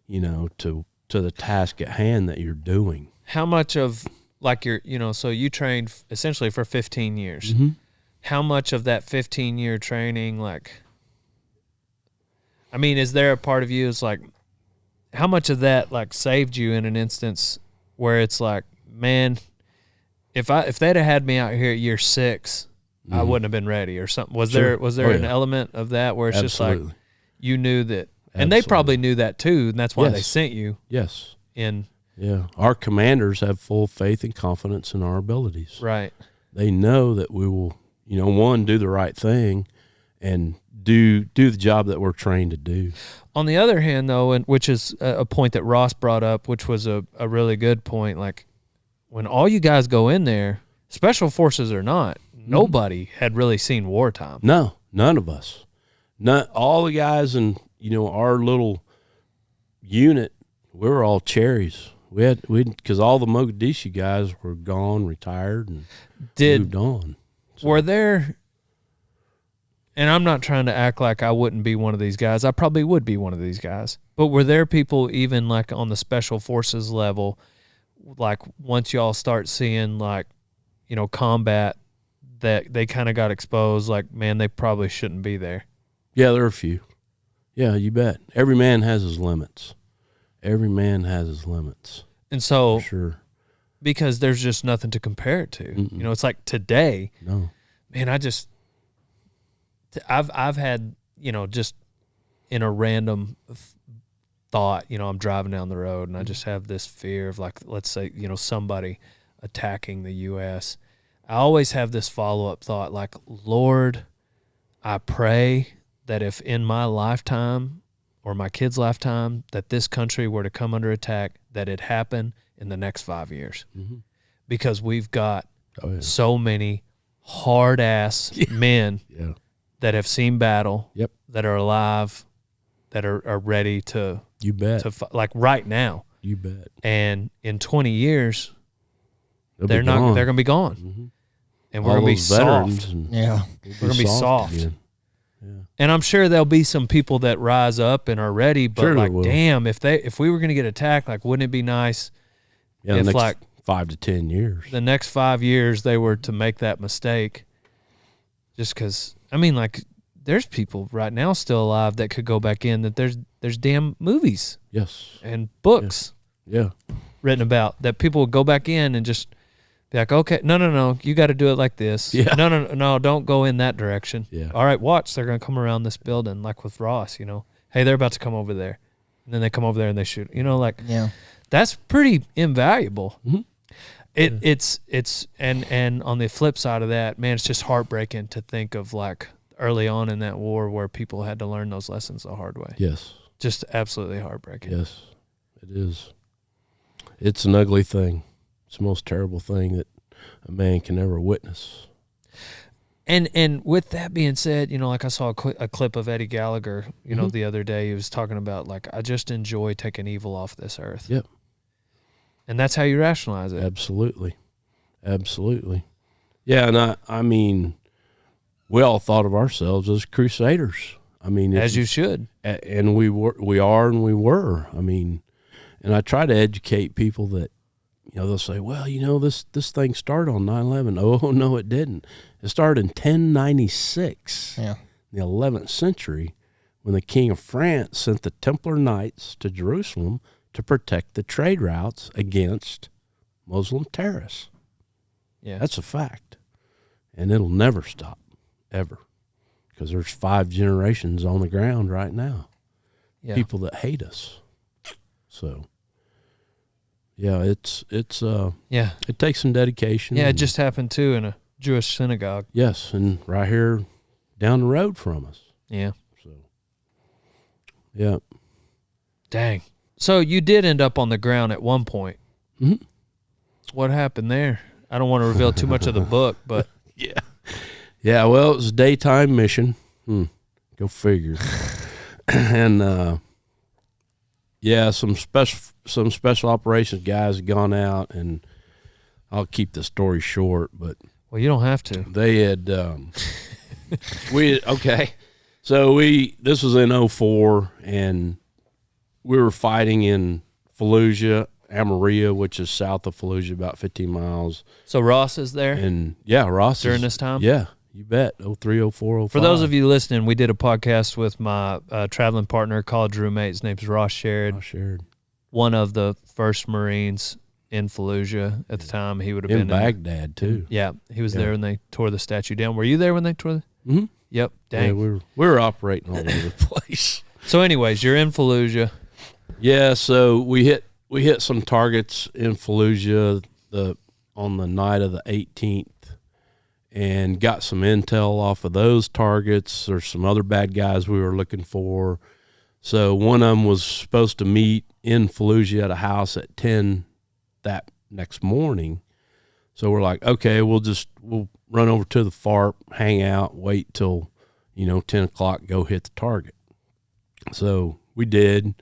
to the task at hand that you're doing. How much of so you trained essentially for 15 years. Mm-hmm. How much of that 15-year training, is there a part of you is how much of that saved you in an instance where it's man, if they'd have had me out here at year 6, I wouldn't have been ready or something. Was there an element of that where it's Absolutely. just you knew that, and they probably knew that too, and that's why they sent you. Yes. Yeah, our commanders have full faith and confidence in our abilities. Right. They know that we will, one, do the right thing, and do the job that we're trained to do. On the other hand, though, and which is a point that Ross brought up, which was a really good point, when all you guys go in there, special forces or not, nobody had really seen wartime. No, none of us. All the guys in, our little unit, we were all cherries. We because all the Mogadishu guys were gone, retired, and moved on. So. Were there, and I'm not trying to act like I wouldn't be one of these guys. I probably would be one of these guys. But were there people even like on the special forces level, like once y'all start seeing like, you know, combat, that they kind of got exposed, like, man, they probably shouldn't be there? Yeah, there are a few. Yeah, you bet. Every man has his limits. Every man has his limits. And so, For sure. Because there's just nothing to compare it to. Mm-mm. You know, it's like today, No. man, I've had, you know, just in a random thought, you know, I'm driving down the road and I just have this fear of, like, let's say, you know, somebody attacking the U.S. I always have this follow-up thought, like, Lord, I pray that if in my lifetime or my kid's lifetime that this country were to come under attack, that it happen in the next 5 years. Mm-hmm. Because we've got so many hard-ass men that have seen battle, that are alive, that are ready to, you bet, like right now. You bet. And in 20 years, they're going to be gone. Mm-hmm. And we're going to be soft. Yeah. We're going to be soft. Yeah. And I'm sure there'll be some people that rise up and are ready, but sure, like, damn, if we were going to get attacked, like, wouldn't it be nice if the next like 5 to 10 years, the next 5 years they were to make that mistake? Just because, I mean, like, there's people right now still alive that could go back in, that there's damn movies, and books, written about, that people would go back in and just be like, okay, no, you got to do it like this. Yeah. No, don't go in that direction. Yeah. All right, watch, they're going to come around this building, like with Ross, you know. Hey, they're about to come over there. And then they come over there and they shoot. You know, like, that's pretty invaluable. Mm-hmm. It's and on the flip side of that, man, it's just heartbreaking to think of, like, early on in that war where people had to learn those lessons the hard way. Yes. Just absolutely heartbreaking. Yes, it is. It's an ugly thing. It's the most terrible thing that a man can ever witness. And with that being said, you know, like I saw a clip of Eddie Gallagher, you know, the other day. He was talking about, like, I just enjoy taking evil off this earth. Yep. And that's how you rationalize it. Absolutely. Absolutely. Yeah, and I mean, we all thought of ourselves as crusaders. I mean, as you should. And we are. I mean, and I try to educate people that, you know, they'll say, well, you know, this thing started on 9/11. Oh, no, it didn't. It started in 1096, in the 11th century, when the King of France sent the Templar Knights to Jerusalem to protect the trade routes against Muslim terrorists. Yeah, that's a fact. And it'll never stop, ever, because there's 5 generations on the ground right now, people that hate us. So... yeah, it takes some dedication. Yeah, it just happened too in a Jewish synagogue. Yes, and right here down the road from us. Yeah. So, yeah. Dang. So you did end up on the ground at one point. Mm-hmm. What happened there? I don't want to reveal too much of the book, but yeah. Well, it was a daytime mission. Go figure. And some special operations guys had gone out, and I'll keep the story short, but well, you don't have to. They had So this was in 2004, and we were fighting in Fallujah, Amaria, which is south of Fallujah, about 15 miles. So Ross is there? And Ross during this time? Yeah, you bet. 03, 04, 05. For those of you listening, we did a podcast with my traveling partner, college roommate. His name's Ross Sherrod. One of the first Marines in Fallujah at the time. He would have been in Baghdad too. Yeah, he was there when they tore the statue down. Were you there when they tore the? Mm-hmm. Yep. Dang. Yeah, we were operating all over the place. So, anyways, you're in Fallujah. Yeah. So we hit some targets in Fallujah on the night of the 18th, and got some intel off of those targets. There's some other bad guys we were looking for. So one of them was supposed to meet in Fallujah at a house at 10 that next morning. So we're like, okay, we'll run over to the FARP, hang out, wait till, 10 o'clock, go hit the target. So we did.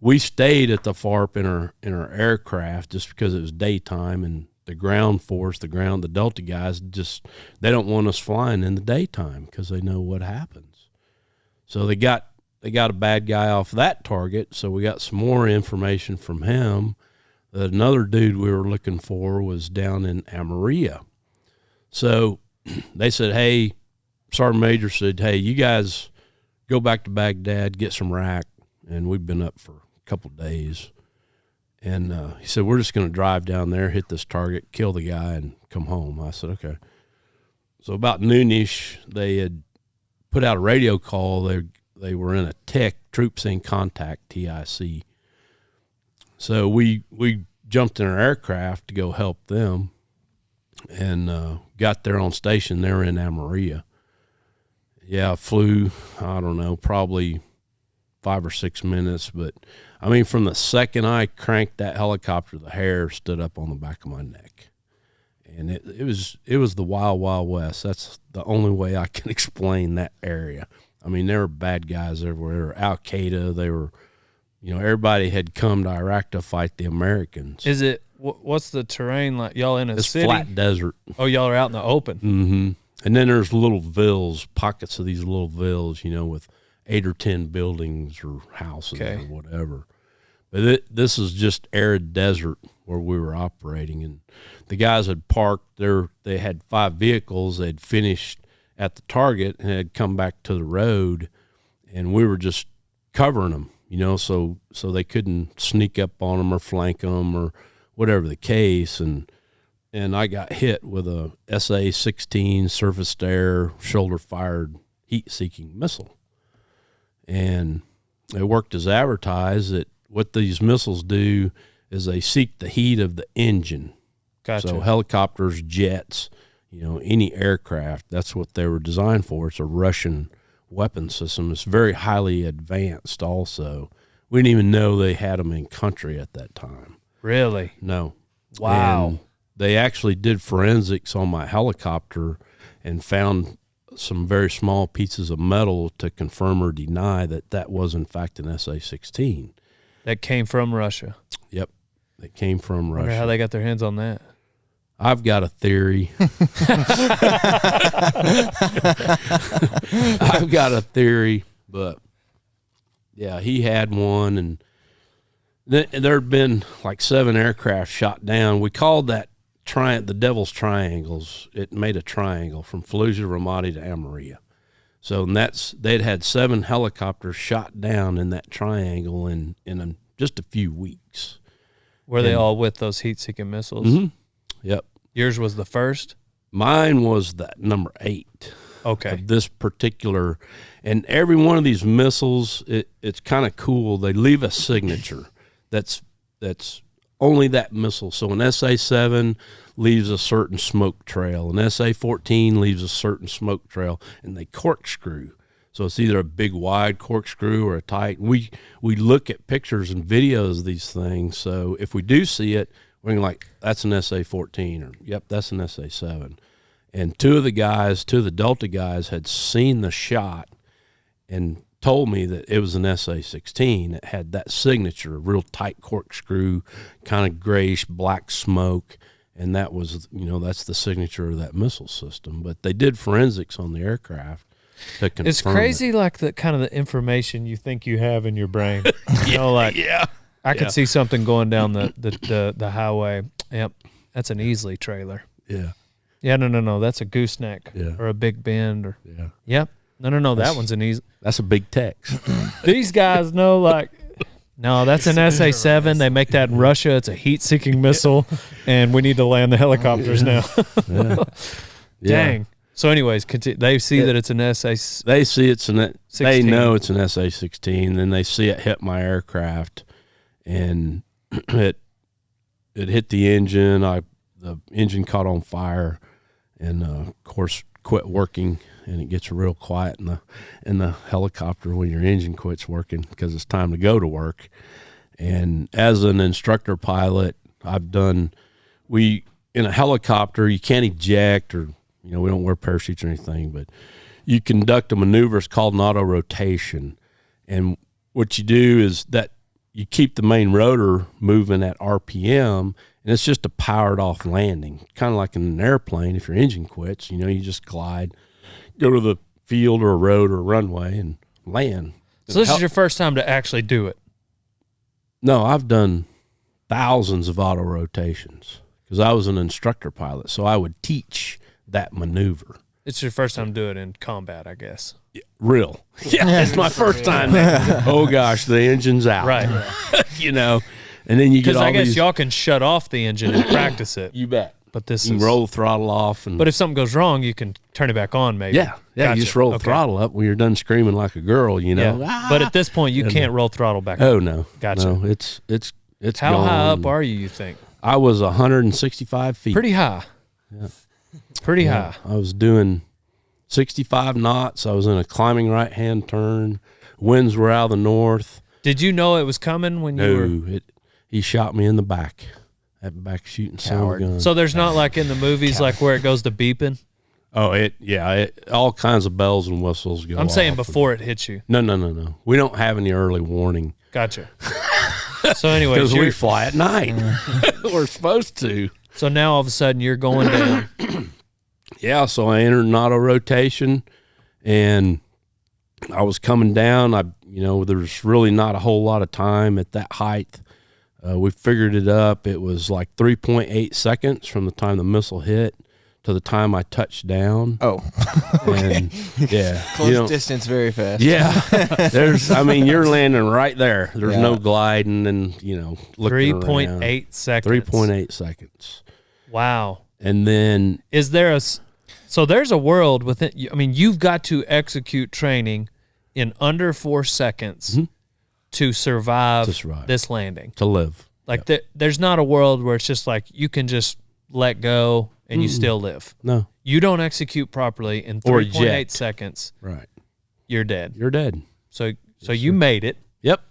We stayed at the FARP in our aircraft just because it was daytime, and the ground force, the Delta guys, they don't want us flying in the daytime because they know what happens. So they got a bad guy off that target, so we got some more information from him. Another dude we were looking for was down in Amarillo. So they said, hey, Sergeant Major said, hey, you guys go back to Baghdad, get some rack. And we've been up for a couple of days. And he said, we're just going to drive down there, hit this target, kill the guy, and come home. I said, okay. So about noonish, they had put out a radio call. They were in a TIC, Troops in Contact, TIC. So we jumped in our aircraft to go help them and got there on station. They were in Amarillo. Yeah, I flew, I don't know, probably 5 or 6 minutes. But, I mean, from the second I cranked that helicopter, the hair stood up on the back of my neck. And it was the Wild Wild West. That's the only way I can explain that area. I mean, there were bad guys everywhere. They were Al-Qaeda. They were, everybody had come to Iraq to fight the Americans. Is it, what's the terrain like? Y'all in a city? It's flat desert. Oh, y'all are out in the open. Mm-hmm. And then there's little villas, pockets of these little villas, with 8 or 10 buildings or houses or whatever. But this is just arid desert where we were operating. And the guys had parked there. They had 5 vehicles. They'd finished at the target and had come back to the road. And we were just covering them, so they couldn't sneak up on them or flank them or whatever the case. And I got hit with a SA-16 surface-to-air, shoulder-fired, heat-seeking missile. And it worked as advertised. That what these missiles do is they seek the heat of the engine. Gotcha. So helicopters, jets, any aircraft, that's what they were designed for. It's a Russian weapon system. It's very highly advanced also. We didn't even know they had them in country at that time. Really? No. Wow. And they actually did forensics on my helicopter and found some very small pieces of metal to confirm or deny that was in fact an SA-16. That came from Russia. Yep, that came from Russia. I wonder how they got their hands on that. I've got a theory. I've got a theory, but yeah, he had one, and there'd been like 7 aircraft shot down. We called that the Devil's Triangles. It made a triangle from Fallujah, Ramadi to Amarillo. So they'd had 7 helicopters shot down in that triangle in just a few weeks. Were they all with those heat-seeking missiles? Mm-hmm. Yep. Yours was the first? Mine was that number 8. Okay. Of this particular, and every one of these missiles, it's kind of cool. They leave a signature that's only that missile. So an SA-7 leaves a certain smoke trail. An SA-14 leaves a certain smoke trail, and they corkscrew. So it's either a big wide corkscrew or a tight. We look at pictures and videos of these things. So if we do see it, we're like, that's an SA-14, or yep, that's an SA-7. And 2 of the Delta guys had seen the shot and told me that it was an SA-16. It had that signature, a real tight corkscrew, kind of grayish black smoke, and that was, that's the signature of that missile system. But they did forensics on the aircraft to confirm. It's crazy, like the kind of the information you think you have in your brain. I could see something going down the highway. Yep, that's an Easley trailer. Yeah. Yeah, no, that's a gooseneck or a Big Bend or. Yeah. Yep. No, that one's an Easley. That's a big text. These guys know, no, that's an SA-7. They make that in Russia. It's a heat-seeking missile, and we need to land the helicopters now. Yeah. Dang. So, anyways, they see that it's an SA-16. They see they know it's an SA-16, then they see it hit my aircraft, and it hit the engine. The engine caught on fire, and of course quit working. And it gets real quiet in the helicopter when your engine quits working because it's time to go to work. And as an instructor pilot, in a helicopter, you can't eject or, we don't wear parachutes or anything, but you conduct a maneuver. It's called an auto rotation. And what you do is that you keep the main rotor moving at RPM, And it's just a powered off landing, kind of like in an airplane. If your engine quits, you just glide, go to the field or a road or a runway and land. So this is your first time to actually do it? No, I've done thousands of auto rotations because I was an instructor pilot, so I would teach that maneuver. It's your first time to do it in combat, I guess. Yeah, real. Yeah, it's my first time. Oh, gosh, the engine's out. Right. And then you get all Because I guess these, y'all can shut off the engine and practice it. You bet. But this You is can roll the throttle off. But if something goes wrong, you can turn it back on maybe. Yeah, Gotcha. you just roll the Okay. throttle up when you're done screaming like a girl, Yeah. Ah! But at this point, you can't roll throttle back on. Oh, no. Gotcha. No, it's How gone. high up are you think? I was 165 feet. Pretty high. Yeah. Pretty high. I was doing 65 knots. I was in a climbing right-hand turn. Winds were out of the north. Did you know it was coming when you were? He shot me in the back. That back shooting sound gun. So there's not like in the movies like where it goes to beeping? Oh, all kinds of bells and whistles go I'm saying off. before it hits you. No. We don't have any early warning. Gotcha. So anyways, Because we fly at night. We're supposed to. So now all of a sudden you're going down. Yeah, so I entered an auto rotation, and I was coming down. There's really not a whole lot of time at that height. We figured it up. It was like 3.8 seconds from the time the missile hit to the time I touched down. Oh, And yeah, close distance, very fast. Yeah, you're landing right there. There's no gliding and looking 3.8 seconds. 3.8 seconds. Wow. And then Is there so there's a world within, you've got to execute training in under 4 seconds to survive this landing. to live. Like there's not a world where it's just like you can just let go and you still live. No. You don't execute properly in Or 3.8 eject. seconds. Right. You're dead. You're dead. So you made it. Yep.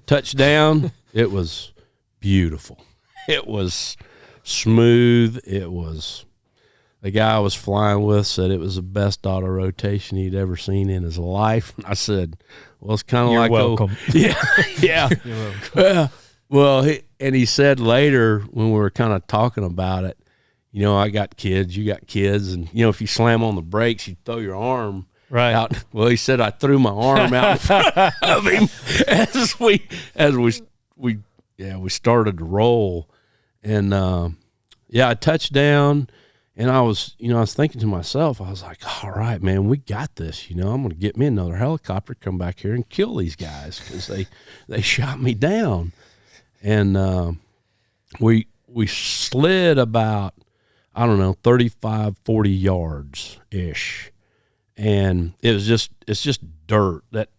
Touchdown. It was beautiful. It was smooth. The guy I was flying with said it was the best auto rotation he'd ever seen in his life. I said, well, it's kind of like, welcome. Yeah. You're welcome. Well, he said later when we were kind of talking about it, I got kids, you got kids, and if you slam on the brakes, you throw your arm out. Well, he said I threw my arm out in front of him as we started to roll, and I touched down, and I was thinking to myself, I was like, all right, man, we got this. I'm going to get me another helicopter, come back here and kill these guys because they shot me down. And we slid about, 35, 40 yards ish. And it's just dirt that,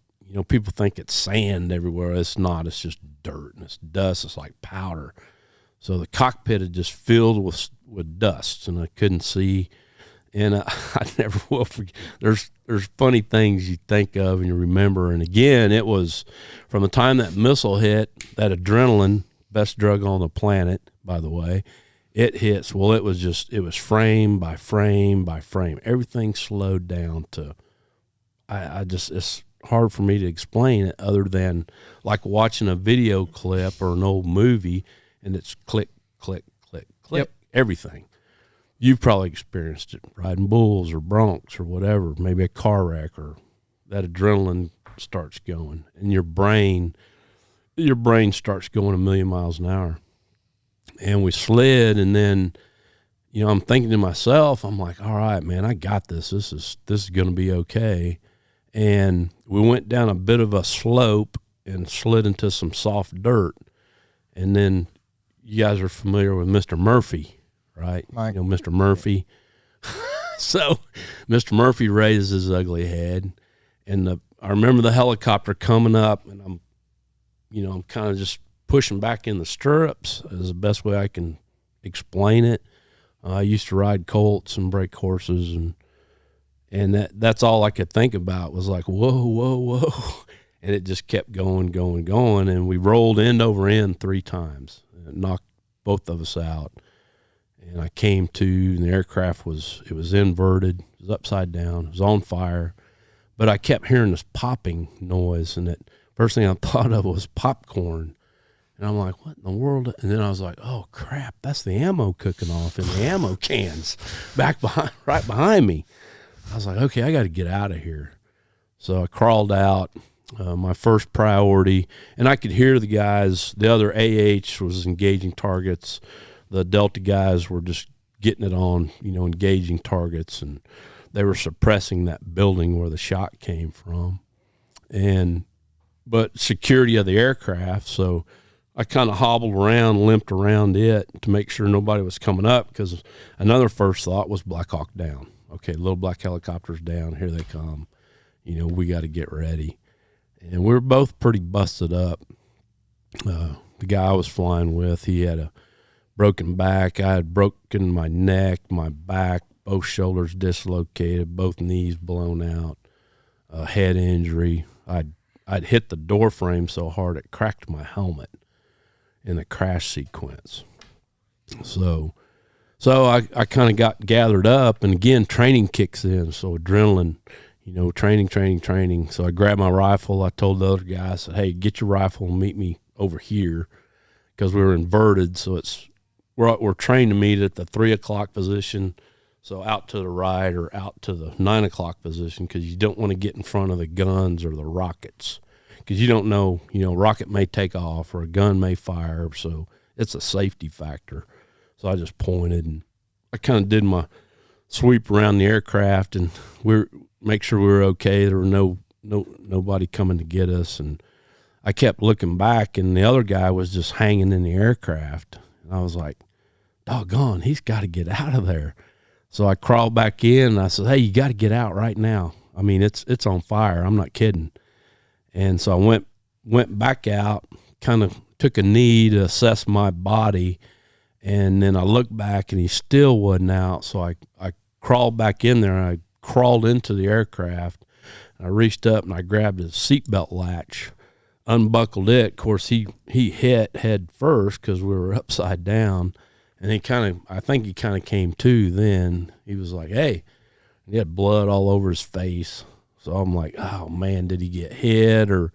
people think it's sand everywhere. It's not. It's just dirt and it's dust. It's like powder. So the cockpit had just filled with dust, and I couldn't see. And I never will forget. There's funny things you think of and you remember. And again, it was from the time that missile hit, that adrenaline, best drug on the planet, by the way, it hits. Well, it was frame by frame by frame. Everything slowed down to, it's hard for me to explain it other than like watching a video clip or an old movie, and it's click, click, click, click, Yep. everything. You've probably experienced it riding bulls or broncs or whatever, maybe a car wreck, or that adrenaline starts going and your brain starts going 1,000,000 miles an hour. And we slid, and then, I'm thinking to myself, I'm like, all right, man, I got this. This is going to be okay. And we went down a bit of a slope and slid into some soft dirt. And then you guys are familiar with Mr. Murphy, right? Mike. Mr. Murphy. So Mr. Murphy raises his ugly head, and I remember the helicopter coming up, and I'm kind of just pushing back in the stirrups is the best way I can explain it. I used to ride colts and break horses, and that's all I could think about was like, whoa, whoa, whoa. And it just kept going, going, going. And we rolled end over end 3 times. It knocked both of us out. And I came to, and the aircraft was inverted. It was upside down. It was on fire. But I kept hearing this popping noise, and first thing I thought of was popcorn. And I'm like, what in the world? And then I was like, oh crap, that's the ammo cooking off in the ammo cans right behind me. I was like, okay, I got to get out of here. So I crawled out. My first priority, and I could hear the guys, the other AH was engaging targets. The Delta guys were just getting it on, engaging targets, and they were suppressing that building where the shot came from. But security of the aircraft, so I kind of hobbled around, limped around it to make sure nobody was coming up, because another first thought was Black Hawk down. Okay, little black helicopters down, here they come. We got to get ready. And we were both pretty busted up. The guy I was flying with, he had a broken back. I had broken my neck, my back, both shoulders dislocated, both knees blown out, head injury. I'd hit the door frame so hard it cracked my helmet in the crash sequence. So I kind of got gathered up, and again, training kicks in. So adrenaline, training. So I grabbed my rifle. I told the other guy, I said, hey, get your rifle and meet me over here, because we were inverted. So we're trained to meet at the 3 o'clock position. So out to the right or out to the 9 o'clock position, because you don't want to get in front of the guns or the rockets, because you don't know, rocket may take off or a gun may fire. So it's a safety factor. So I just pointed, and I kind of did my sweep around the aircraft, and make sure we were okay. There were nobody coming to get us. And I kept looking back, and the other guy was just hanging in the aircraft. And I was like, doggone, he's got to get out of there. So I crawled back in, and I said, hey, you got to get out right now. I mean, it's on fire. I'm not kidding. And so I went back out, kind of took a knee to assess my body. And then I looked back, and he still wasn't out. So I crawled back in there, and I crawled into the aircraft. I reached up, and I grabbed his seatbelt latch, unbuckled it. Of course, he hit head first because we were upside down. And I think he kind of came to then. He was like, hey, he had blood all over his face. So I'm like, oh, man, did he get hit, or,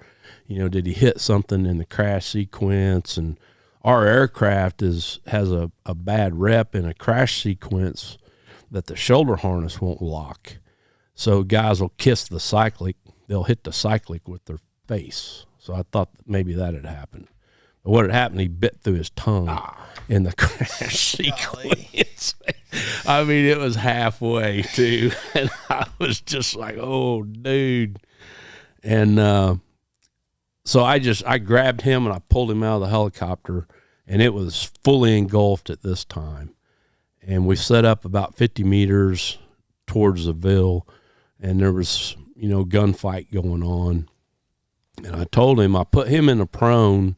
did he hit something in the crash sequence? And our aircraft has a bad rep in a crash sequence that the shoulder harness won't lock. So guys will kiss the cyclic. They'll hit the cyclic with their face. So I thought that maybe that had happened. But what had happened, he bit through his tongue in the crash sequence. I mean, it was halfway, too. And I was just like, oh, dude. And so I grabbed him, and I pulled him out of the helicopter, and it was fully engulfed at this time. And we set up about 50 meters towards the Ville, and there was, gunfight going on. And I told him, I put him in a prone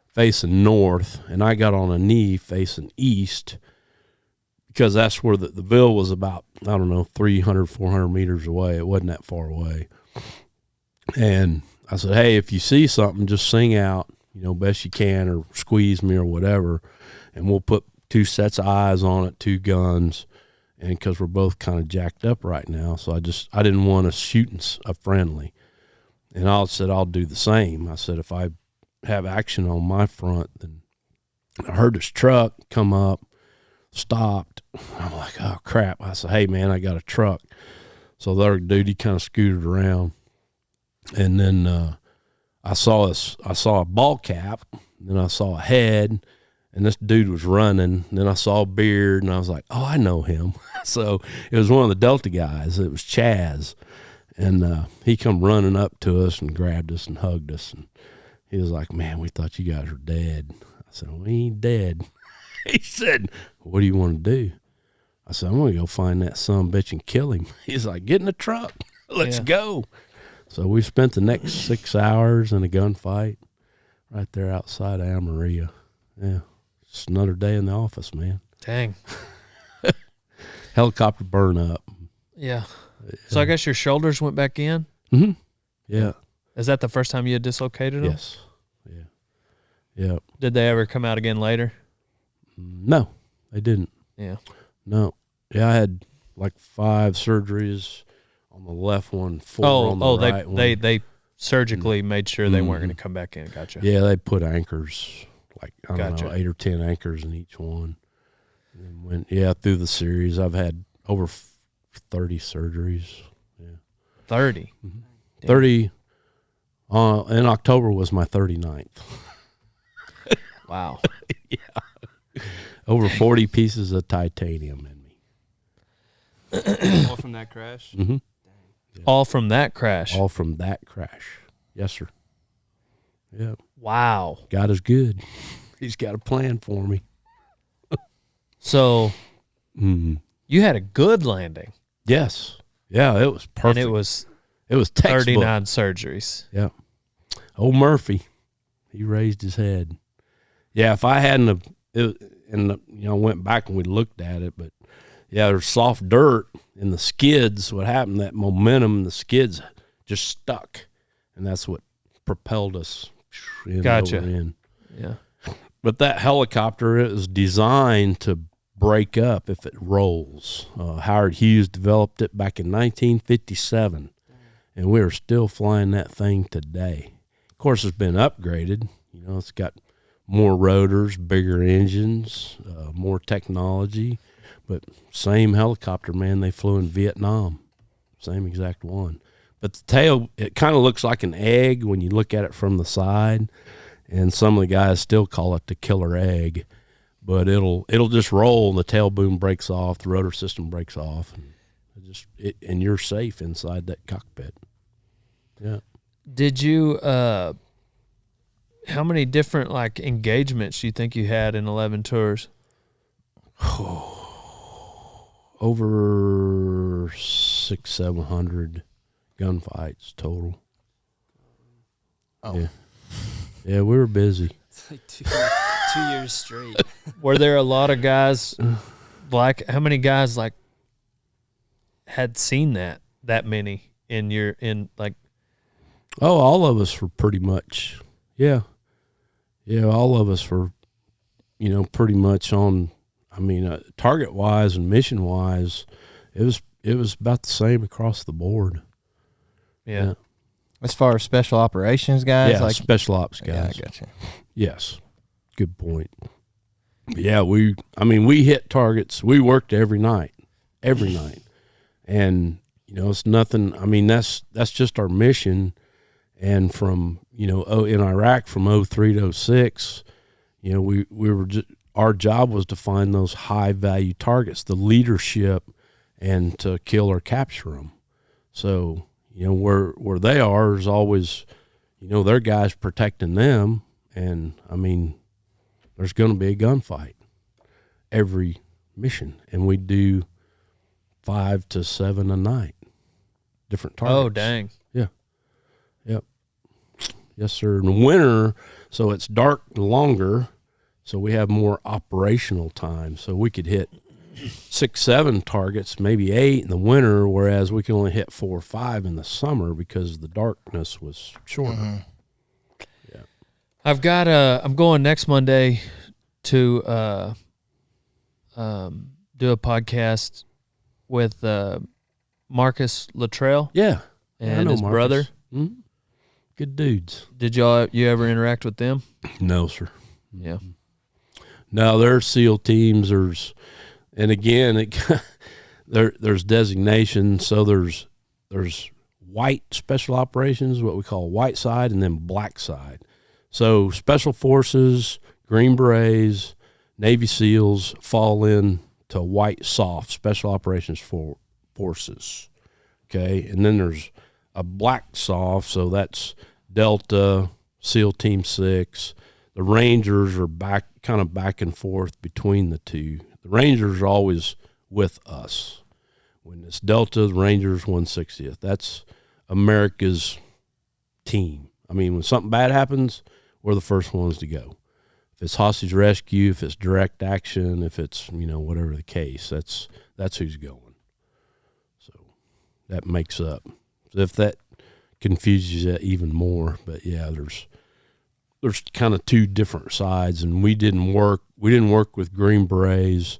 facing north, and I got on a knee facing east, because that's where the Ville was about, 300, 400 meters away. It wasn't that far away. And I said, hey, if you see something, just sing out, best you can, or squeeze me or whatever, and we'll put 2 sets of eyes on it, 2 guns, and because we're both kind of jacked up right now. So I didn't want to shoot a friendly. And I said, I'll do the same. I said, if I have action on my front, then I heard this truck come up, stopped. I'm like, oh crap. I said, hey man, I got a truck. So the other dude, he kind of scooted around, and then I saw a ball cap, then I saw a head, and this dude was running. Then I saw a beard, and I was like, oh, I know him. So it was one of the Delta guys. It was Chaz, and he come running up to us and grabbed us and hugged us, and he was like, man, we thought you guys were dead. I said, we ain't dead. He said, what do you want to do? I said, I'm going to go find that son bitch and kill him. He's like, get in the truck. Let's go. So we spent the next 6 hours in a gunfight right there outside of Amarillo. Yeah. Just another day in the office, man. Dang. Helicopter burn up. Yeah. So I guess your shoulders went back in? Mm-hmm. Yeah. Is that the first time you had dislocated them? Yes. Yeah. Yeah. Did they ever come out again later? No, they didn't. Yeah. No. Yeah, I had like 5 surgeries on the left one, 4 on the right one. They surgically made sure they weren't going to come back in. Gotcha. Yeah, they put anchors like, I don't know, 8 or 10 anchors in each one. And went, through the series, I've had over 30 surgeries. Yeah. 30? Mm-hmm. 30, in October was my 39th. Wow. Yeah. Over 40 pieces of titanium in me. All from that crash? Mm-hmm. Yeah. All from that crash? All from that crash. Yes, sir. Yeah. Wow. God is good. He's got a plan for me. So, you had a good landing. Yes. Yeah, it was perfect. And it was textbook. 39 surgeries. Yeah. Old Murphy, he raised his head. Yeah, if I hadn't went back and we looked at it, but yeah, there's soft dirt in the skids. What happened, that momentum in the skids just stuck, and that's what propelled us in. Gotcha. Over in. Yeah. But that helicopter, it was designed to break up if it rolls. Howard Hughes developed it back in 1957, and we are still flying that thing today. Of course, it's been upgraded. You know, it's got more rotors, bigger engines, more technology, but same helicopter, man, they flew in Vietnam, same exact one. But the tail, it kind of looks like an egg when you look at it from the side, and some of the guys still call it the killer egg. But it'll just roll, and the tail boom breaks off, the rotor system breaks off, and and you're safe inside that cockpit. Yeah. Did you? How many different engagements do you think you had in 11 tours? Over 600-700 gunfights total. Oh. Yeah, we were busy. It's like 2 years straight. Were there a lot of guys? How many guys had seen that many in Oh, all of us were pretty much. Yeah. Yeah, all of us were, pretty much on, target-wise and mission-wise, it was about the same across the board. Yeah. As far as special operations guys? Yeah, special ops guys. Yeah, I got you. Yes. Good point. Yeah, we hit targets. We worked every night. And, it's nothing. That's just our mission. And from, in Iraq from 03 to 06, we were just, our job was to find those high value targets, the leadership, and to kill or capture them. So, where they are is always, their guys protecting them. And there's going to be a gunfight every mission. And we do 5 to 7 a night, different targets. Oh, dang. Yeah. Yep. Yes, sir. In the winter, so it's dark longer, so we have more operational time. So we could hit 6, 7 targets, maybe 8 in the winter, whereas we can only hit 4 or 5 in the summer because the darkness was shorter. Mm-hmm. Yeah. I'm going next Monday to do a podcast with Marcus Luttrell. Yeah. And his brother. Mm-hmm. Good dudes. Did you ever interact with them? No, sir. Yeah. No, there's SEAL teams. And again, there's designations. So there's white special operations, what we call white side, and then black side. So special forces, Green Berets, Navy SEALs fall in to white soft special operations forces. Okay, and then there's a black soft, so that's Delta, SEAL Team 6. The Rangers are kind of back and forth between the two. The Rangers are always with us. When it's Delta, the Rangers 160th. That's America's team. When something bad happens, we're the first ones to go. If it's hostage rescue, if it's direct action, if it's, whatever the case, that's who's going. So that makes up. If that confuses you even more, but yeah, there's kind of two different sides, and we didn't work with Green Berets,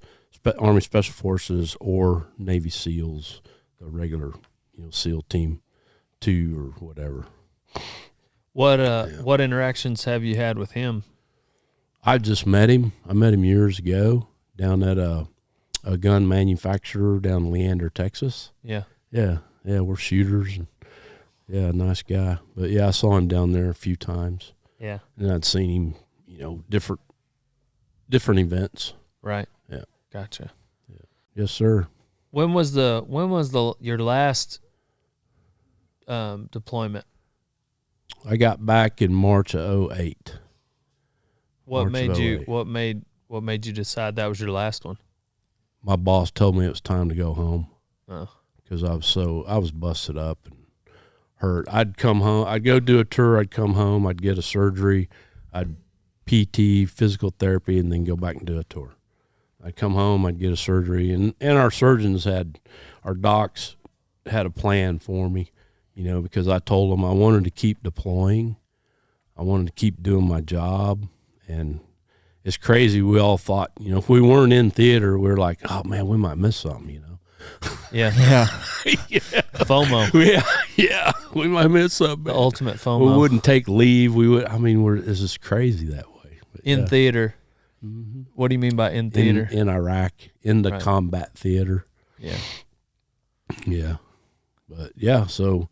Army Special Forces, or Navy SEALs, the regular, SEAL Team 2 or whatever. What interactions have you had with him? I just met him. I met him years ago down at a gun manufacturer down in Leander, Texas. Yeah. Yeah, we're shooters. And, yeah, nice guy. But, yeah, I saw him down there a few times. Yeah. And I'd seen him, different events. Right. Yeah. Gotcha. Yeah. Yes, sir. When was your last deployment? I got back in March of 2008. What made you decide that was your last one? My boss told me it was time to go home. Oh. Because I was busted up and hurt. I'd come home. I'd go do a tour. I'd come home. I'd get a surgery. I'd PT, physical therapy, and then go back and do a tour. I'd come home. I'd get a surgery, and our docs had a plan for me, because I told them I wanted to keep deploying. I wanted to keep doing my job, and it's crazy. We all thought, if we weren't in theater, we were like, oh man, we might miss something, Yeah. Yeah. FOMO. Yeah. We might miss something. The ultimate FOMO. We wouldn't take leave. This is crazy that way. But in theater. Mm-hmm. What do you mean by in theater? In Iraq, in the combat theater. Yeah. Yeah. But yeah, so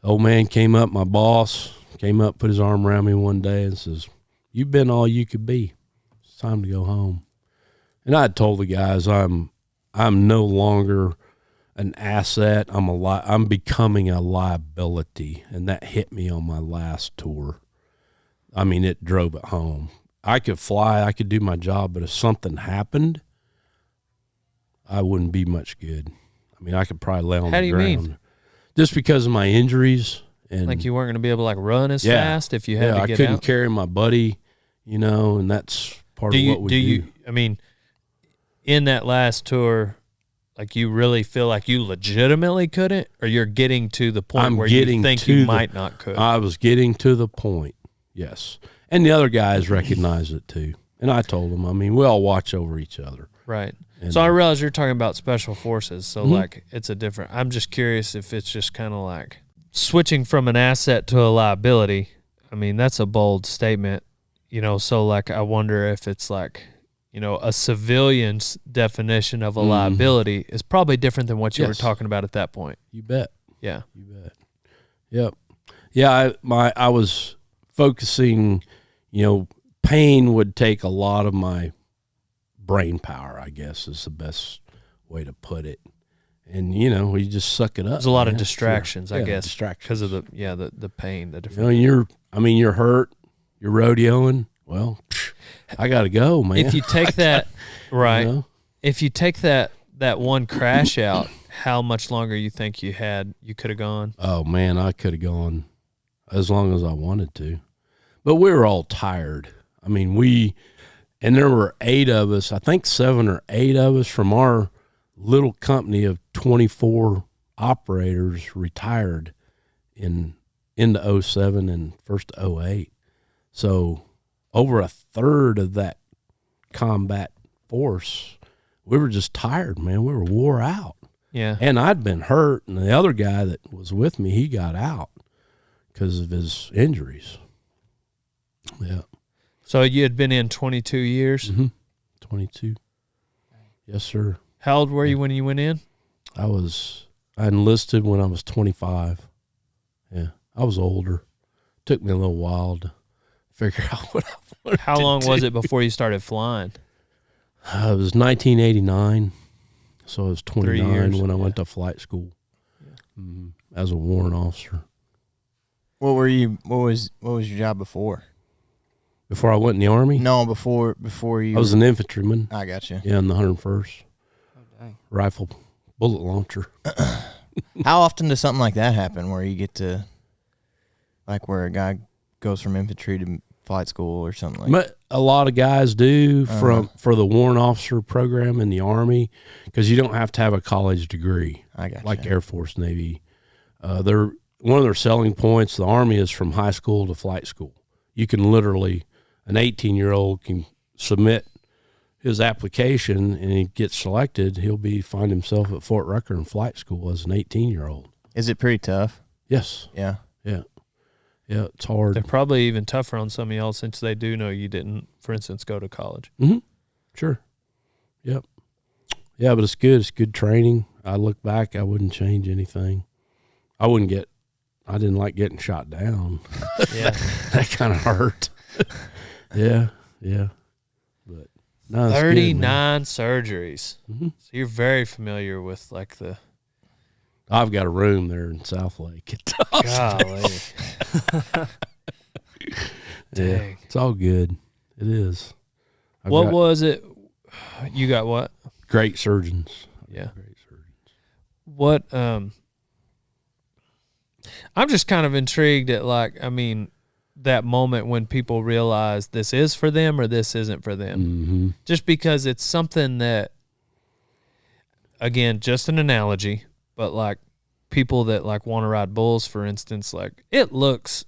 old man came up, my boss came up, put his arm around me one day and says, "You've been all you could be. It's time to go home." And I told the guys, I'm no longer an asset. I'm becoming a liability, and that hit me on my last tour. I mean, it drove it home. I could fly, I could do my job, but if something happened, I wouldn't be much good. I mean, I could probably lay on the ground. How do you mean? Just because of my injuries. And like you weren't going to be able to run as fast if you had to get out? I couldn't carry my buddy, and that's part of what we do. I mean, in that last tour, like you really feel like you legitimately couldn't, or you're getting to the point where you think you might not could? I was getting to the point, yes. And the other guys recognize it too. And I told them, I mean, we all watch over each other. Right. And so I realize you're talking about special forces. So like it's a different, I'm just curious if it's just kind of like switching from an asset to a liability. I mean, that's a bold statement, so like I wonder if it's like, a civilian's definition of a liability is probably different than what you were talking about at that point. You bet. Yeah. You bet. Yep. Yeah, I was focusing, pain would take a lot of my brain power, I guess is the best way to put it. And, you just suck it up. There's a lot of distractions, I guess. Distractions. Because of the pain, the different. You're hurt, you're rodeoing. Well, I got to go, man. If you take that, right, if you take that one crash out, how much longer you think you could have gone? Oh, man, I could have gone as long as I wanted to. But we were all tired. I mean, and there were 8 of us, I think 7 or 8 of us from our little company of 24 operators retired into 07 and first 08. So over a third of that combat force, we were just tired, man. We were wore out. Yeah. And I'd been hurt, and the other guy that was with me, he got out because of his injuries. Yeah. So you had been in 22 years? Mm-hmm. 22. Yes, sir. How old were you when you went in? I enlisted when I was 25. Yeah. I was older. Took me a little while to figure out what I wanted How long was it before you started flying? It was 1989. So I was 29 when I went to flight school as a warrant officer. What was your job before? Before I went in the Army? No, before you. I was an infantryman. I got you. Yeah, in the 101st. Oh, dang. Rifle bullet launcher. How often does something like that happen where you get to, like where a guy goes from infantry to flight school or something like that? A lot of guys do for the warrant officer program in the Army because you don't have to have a college degree. I got like Air Force, Navy. One of their selling points, the Army, is from high school to flight school. You can literally, an 18-year-old can submit his application and he gets selected. He'll find himself at Fort Rucker in flight school as an 18-year-old. Is it pretty tough? Yes. Yeah. Yeah. Yeah, it's hard. They're probably even tougher on some of y'all since they do know you didn't, for instance, go to college. Mm-hmm. Sure. Yep. Yeah, but it's good. It's good training. I look back, I wouldn't change anything. I didn't like getting shot down. Yeah. That kind of hurt. Yeah. But no, 39 surgeries. Mm-hmm. So you're very familiar with like the. I've got a room there in South Lake. Golly. Yeah, it's all good. It is. What was it? You got what? Great surgeons. Yeah. Great surgeons. What? I'm just kind of intrigued at that moment when people realize this is for them or this isn't for them. Mm-hmm. Just because it's something that, again, just an analogy, but like people that like want to ride bulls, for instance, like it looks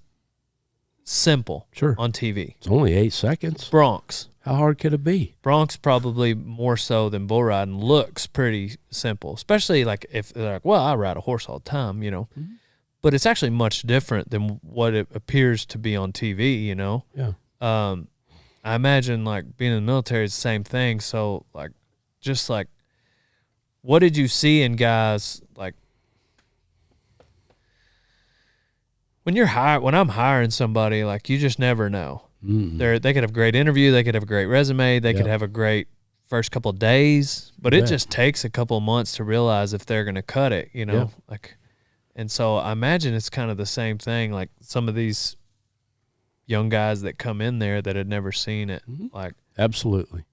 simple on TV. It's only 8 seconds. Broncs. How hard could it be? Broncs probably more so than bull riding looks pretty simple, especially like if they're like, well, I ride a horse all the time, you know. Mm-hmm. But it's actually much different than what it appears to be on TV, you know? Yeah. I imagine, like, being in the military is the same thing. So, like, just, like, what did you see in guys, like, when I'm hiring somebody, like, you just never know. Mm-hmm. They could have a great interview. They could have a great resume. They could have a great first couple of days. But it just takes a couple of months to realize if they're going to cut it, you know? Yeah. Like... And so I imagine it's kind of the same thing, like some of these young guys that come in there that had never seen it. Mm-hmm. Like Absolutely.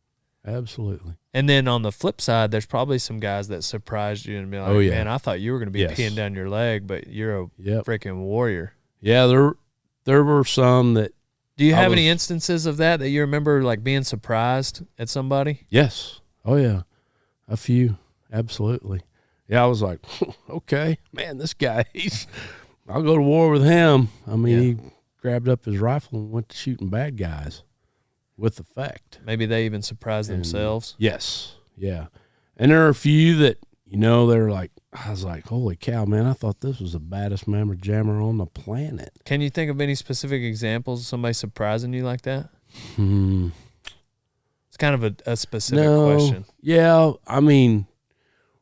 And then on the flip side, there's probably some guys that surprised you and be like, man, I thought you were going to be peeing down your leg, but you're a freaking warrior. Yeah, there were some that. Do you have any instances of that you remember, like being surprised at somebody? Yes. Oh, yeah. A few. Absolutely. Yeah, I was like, okay, man, this guy, I'll go to war with him. I mean, he grabbed up his rifle and went to shooting bad guys with effect. Maybe they even surprised themselves. Yes, yeah. And there are a few that, you know, they're like, I was like, holy cow, man, I thought this was the baddest mammer jammer on the planet. Can you think of any specific examples of somebody surprising you like that? It's kind of a specific question. Yeah, I mean,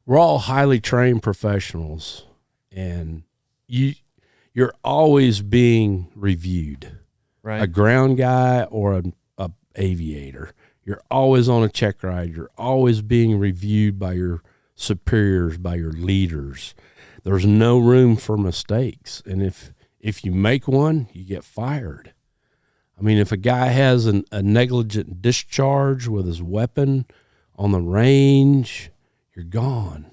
we're all highly trained professionals, and you're always being reviewed. Right. A ground guy or a aviator, you're always on a check ride. You're always being reviewed by your superiors, by your leaders. There's no room for mistakes, and if you make one, you get fired. I mean, if a guy has a negligent discharge with his weapon on the range, you're gone.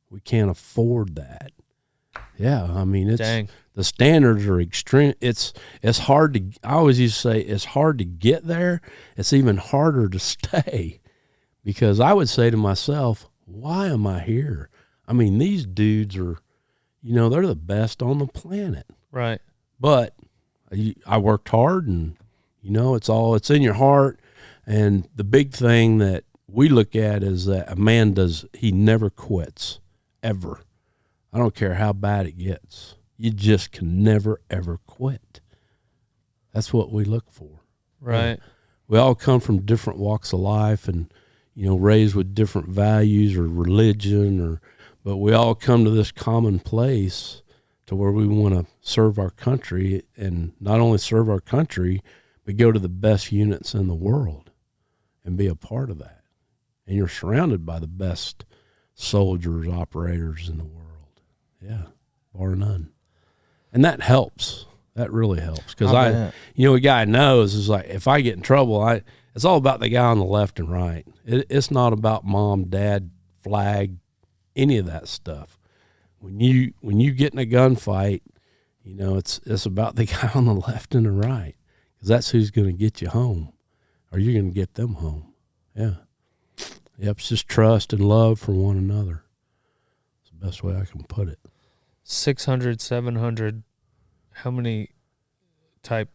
We can't afford that. Yeah, I mean, the standards are extreme. It's hard to. I always used to say it's hard to get there. It's even harder to stay, because I would say to myself, why am I here? I mean, these dudes are, you know, they're the best on the planet. Right. But I worked hard, and you know, it's in your heart. And the big thing that we look at is that a man he never quits, ever. I don't care how bad it gets. You just can never, ever quit. That's what we look for. Right. We all come from different walks of life and, you know, raised with different values or religion, but we all come to this common place to where we want to serve our country, and not only serve our country, but go to the best units in the world and be a part of that. And you're surrounded by the best soldiers, operators in the world. Yeah, bar none. And that helps. That really helps. Because you know, a guy knows is like, if I get in trouble, it's all about the guy on the left and right. It's not about mom, dad, flag, any of that stuff. When you get in a gunfight, you know, it's about the guy on the left and the right, because that's who's going to get you home, or you're going to get them home. Yeah. Yep, it's just trust and love for one another. It's the best way I can put it. 600, 700, how many type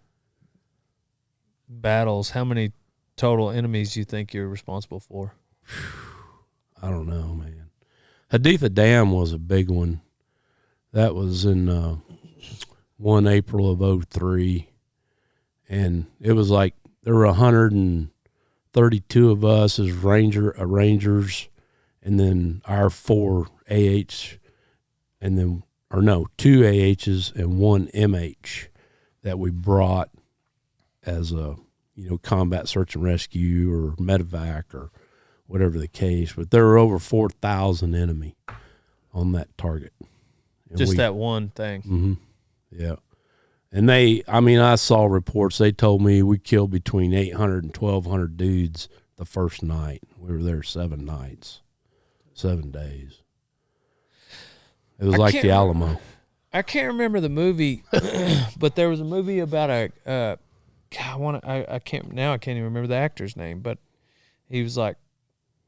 battles, how many total enemies do you think you're responsible for? I don't know, man. Haditha Dam was a big one. That was in one April of 2003, and it was like there were 132 of us as Rangers, and then our 4 AH, and then, or no, 2 AHs and 1 MH that we brought as a, combat search and rescue or medevac or whatever the case. But there were over 4,000 enemy on that target. And Just that one thing. Mm-hmm. Yeah. And I saw reports. They told me we killed between 800 and 1,200 dudes the first night. We were there 7 nights, 7 days. It was like the Alamo. I can't remember the movie, but there was a movie about I can't even remember the actor's name, but he was like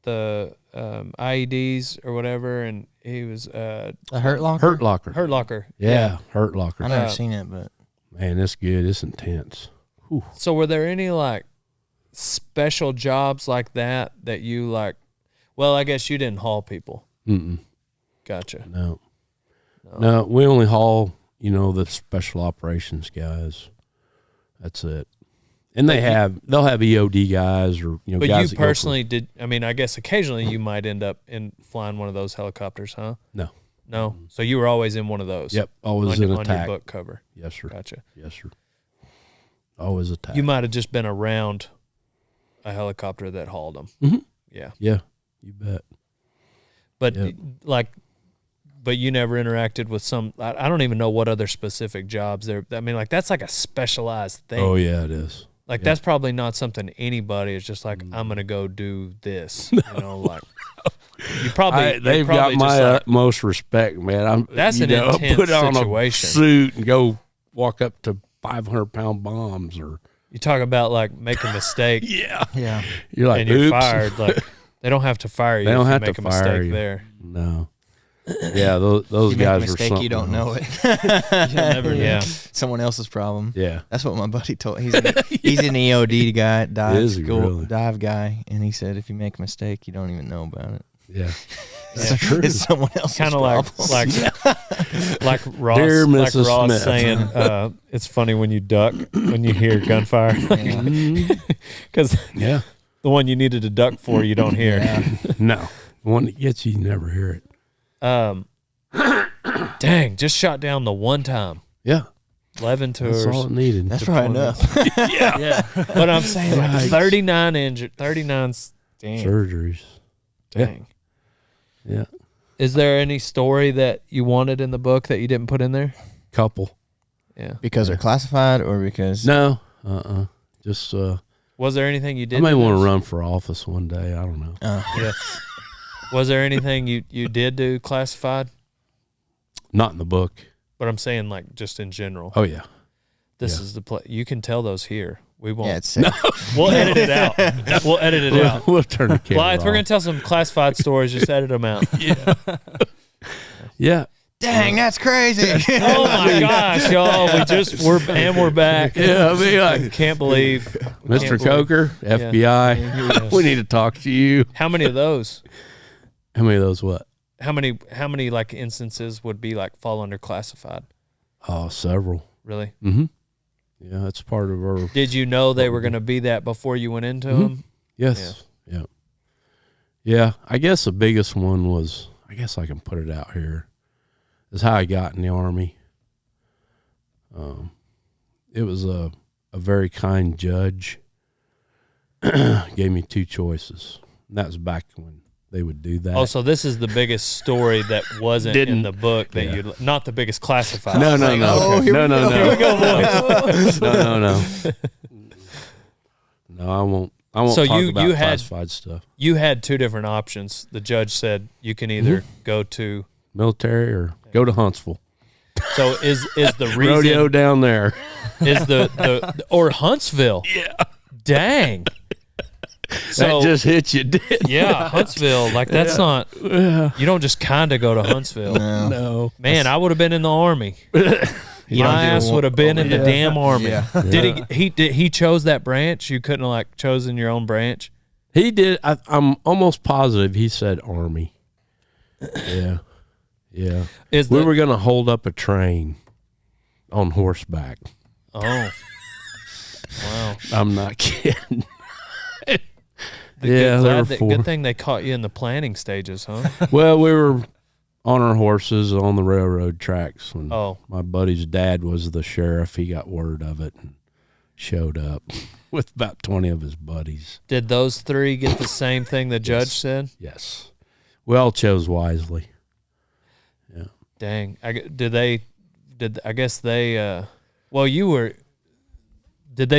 the IEDs or whatever, and he was a Hurt Locker. Hurt Locker. Yeah, Hurt Locker. I've never seen it, but man, it's good. It's intense. Whew. So were there any like special jobs like that you like? Well, I guess you didn't haul people. Mm-mm. Gotcha. No, we only haul, the special operations guys. That's it. And they'll have EOD guys or, but guys you personally did, I guess occasionally you might end up in flying one of those helicopters, huh? No. So you were always in one of those? Yep. Always in attack. On your book cover? Yes, sir. Gotcha. Yes, sir. Always attack. You might have just been around a helicopter that hauled them. Mm-hmm. Yeah. Yeah, you bet. But but you never interacted with some, I don't even know what other specific jobs there. That's like a specialized thing. Oh, yeah, it is. Like, that's probably not something anybody is just like, I'm going to go do this. You probably, they've got my utmost respect, man. That's an intense put on situation. A suit and go walk up to 500-pound bombs or. You talk about like make a mistake. yeah. You're like, and you're oops. fired. Like, they don't have to fire you. They don't if have you make to a fire mistake you. there. No. Yeah, those you guys make a are mistake, something. you don't know else. it. You'll never know. Someone else's problem. Yeah. That's what my buddy told. He's an EOD guy, dive guy, and he said if you make a mistake, you don't even know about it. Yeah. That's true. It's someone else's Kind of problem. like Ross, Dear like Mrs. Ross Smith. saying, it's funny when you duck when you hear gunfire, because Yeah. the one you needed to duck for you don't hear. No. The one that gets you never hear it. Dang, just shot down the one time. Yeah. 11 tours. That's all it needed. That's right enough. Yeah. But I'm saying like 39 injured, 39 dang. Surgeries. Dang. Yeah. Is there any story that you wanted in the book that you didn't put in there? Couple. Yeah. Because they're classified or because No. Just Was there anything you did? I may want to run for office one day. I don't know. Yeah. Was there anything you did do classified? Not in the book. But I'm saying like just in general. Oh yeah. This is the play. You can tell those here. We won't. Yeah, it's safe. We'll edit it out. We'll edit it out. We'll turn the camera Blythe, we're gonna off. tell some classified stories. Just edit them out. Yeah. Dang, that's crazy. Oh my gosh, y'all! We're back. Yeah, I mean, like, Can't believe, Mr. Coker, FBI, we need to talk to you. How many of those? How many of those what? How many like instances would be like fall under classified? Oh, several. Really? Mm-hmm. Yeah, that's part of our. Did you know they were going to be that before you went into them? Yes. Yeah. Yeah. I guess the biggest one was, I guess I can put it out here, is how I got in the Army. It was a very kind judge. Gave me 2 choices. And that was back when they would do that. Oh, so this is the biggest story that wasn't in the book that you not the biggest classified. No. Here we go, boys. No. No, I won't. So talk you about had classified stuff. You had 2 different options. The judge said you can either go to Military or go to Huntsville. So is the reason Rodeo down there is the or Huntsville? Yeah. Dang. So that just hit you, didn't yeah, Huntsville. Like that's not. You don't just kind of go to Huntsville. No. Man, I would have been in the Army. My ass would have been in the damn Army. Yeah. Did he chose that branch? You couldn't have like chosen your own branch. He did. I'm almost positive he said Army. Yeah. Yeah. We were going to hold up a train on horseback. Oh, wow. I'm not kidding. Good thing they caught you in the planning stages, huh? Well, we were on our horses on the railroad tracks when my buddy's dad was the sheriff. He got word of it and showed up with about 20 of his buddies. Did those 3 get the same thing the judge said? Yes. We all chose wisely. Yeah. Dang. Did they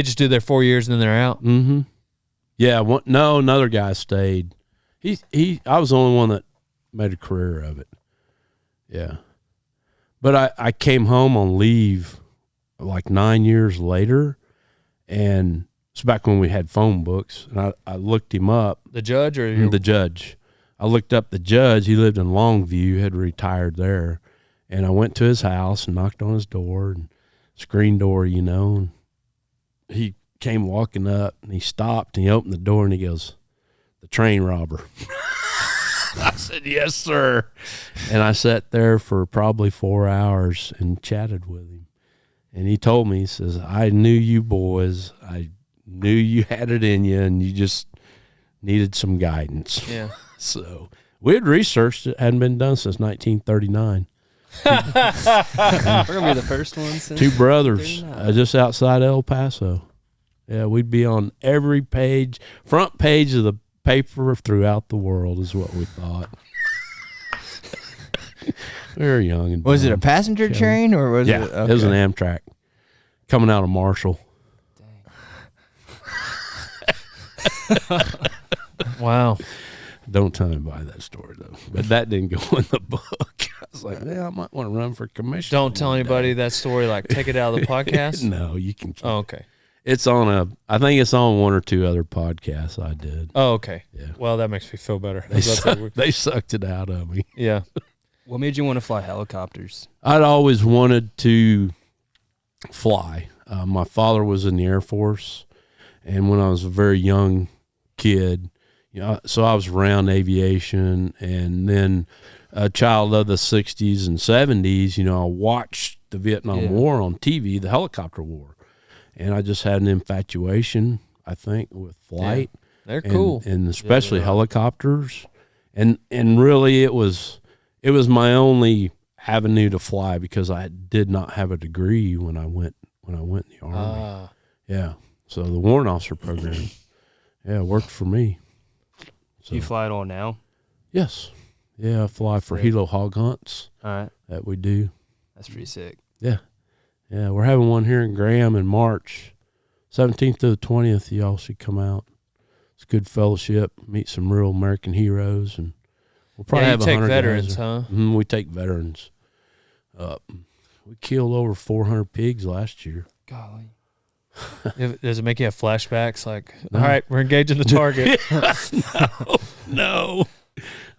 just do their 4 years and then they're out? Mm-hmm. Yeah. Another guy stayed. I was the only one that made a career of it. Yeah. But I came home on leave like 9 years later, and it's back when we had phone books, and I looked him up. The judge or the judge? I looked up the judge. He lived in Longview, had retired there, and I went to his house and knocked on his door, and screen door, and he came walking up, and he stopped, and he opened the door, and he goes, "The train robber." I said, "Yes, sir." And I sat there for probably 4 hours and chatted with him. And he told me, he says, "I knew you boys. I knew you had it in you, and you just needed some guidance." Yeah. So we had researched it. Hadn't been done since 1939. We're going to be the first ones. 2 brothers just outside El Paso. Yeah, we'd be on every page, front page of the paper throughout the world is what we thought. We were young and Was dumb. it a passenger train or was it? It was an Amtrak coming out of Marshall. Wow. Don't tell anybody that story though. But that didn't go in the book. I was like, I might want to run for commission. Don't tell anybody that story. Like, take it out of the podcast. No, you can keep Oh, okay. It's on I think it's on 1 or 2 other podcasts I did. Oh, okay. Yeah. Well, that makes me feel better. They sucked it out of me. Yeah. What made you want to fly helicopters? I'd always wanted to fly. My father was in the Air Force, and when I was a very young kid, so I was around aviation, and then a child of the 60s and 70s, I watched the Vietnam War on TV, the helicopter war, and I just had an infatuation, I think, with flight. Yeah. They're cool. And especially helicopters. And really it was my only avenue to fly because I did not have a degree when I went in the Army. Yeah. So the warrant officer program, worked for me. So, Do you fly at all now? Yes. Yeah, I fly for Helo hog hunts. All right. That we do. That's pretty sick. Yeah. Yeah, we're having one here in Graham in March. 17th to the 20th, y'all should come out. It's good fellowship, meet some real American heroes, and we'll probably have 100 veterans, guys. huh? We take veterans. We killed over 400 pigs last year. Golly. Does it make you have flashbacks? Like, all right, we're engaging the target. No,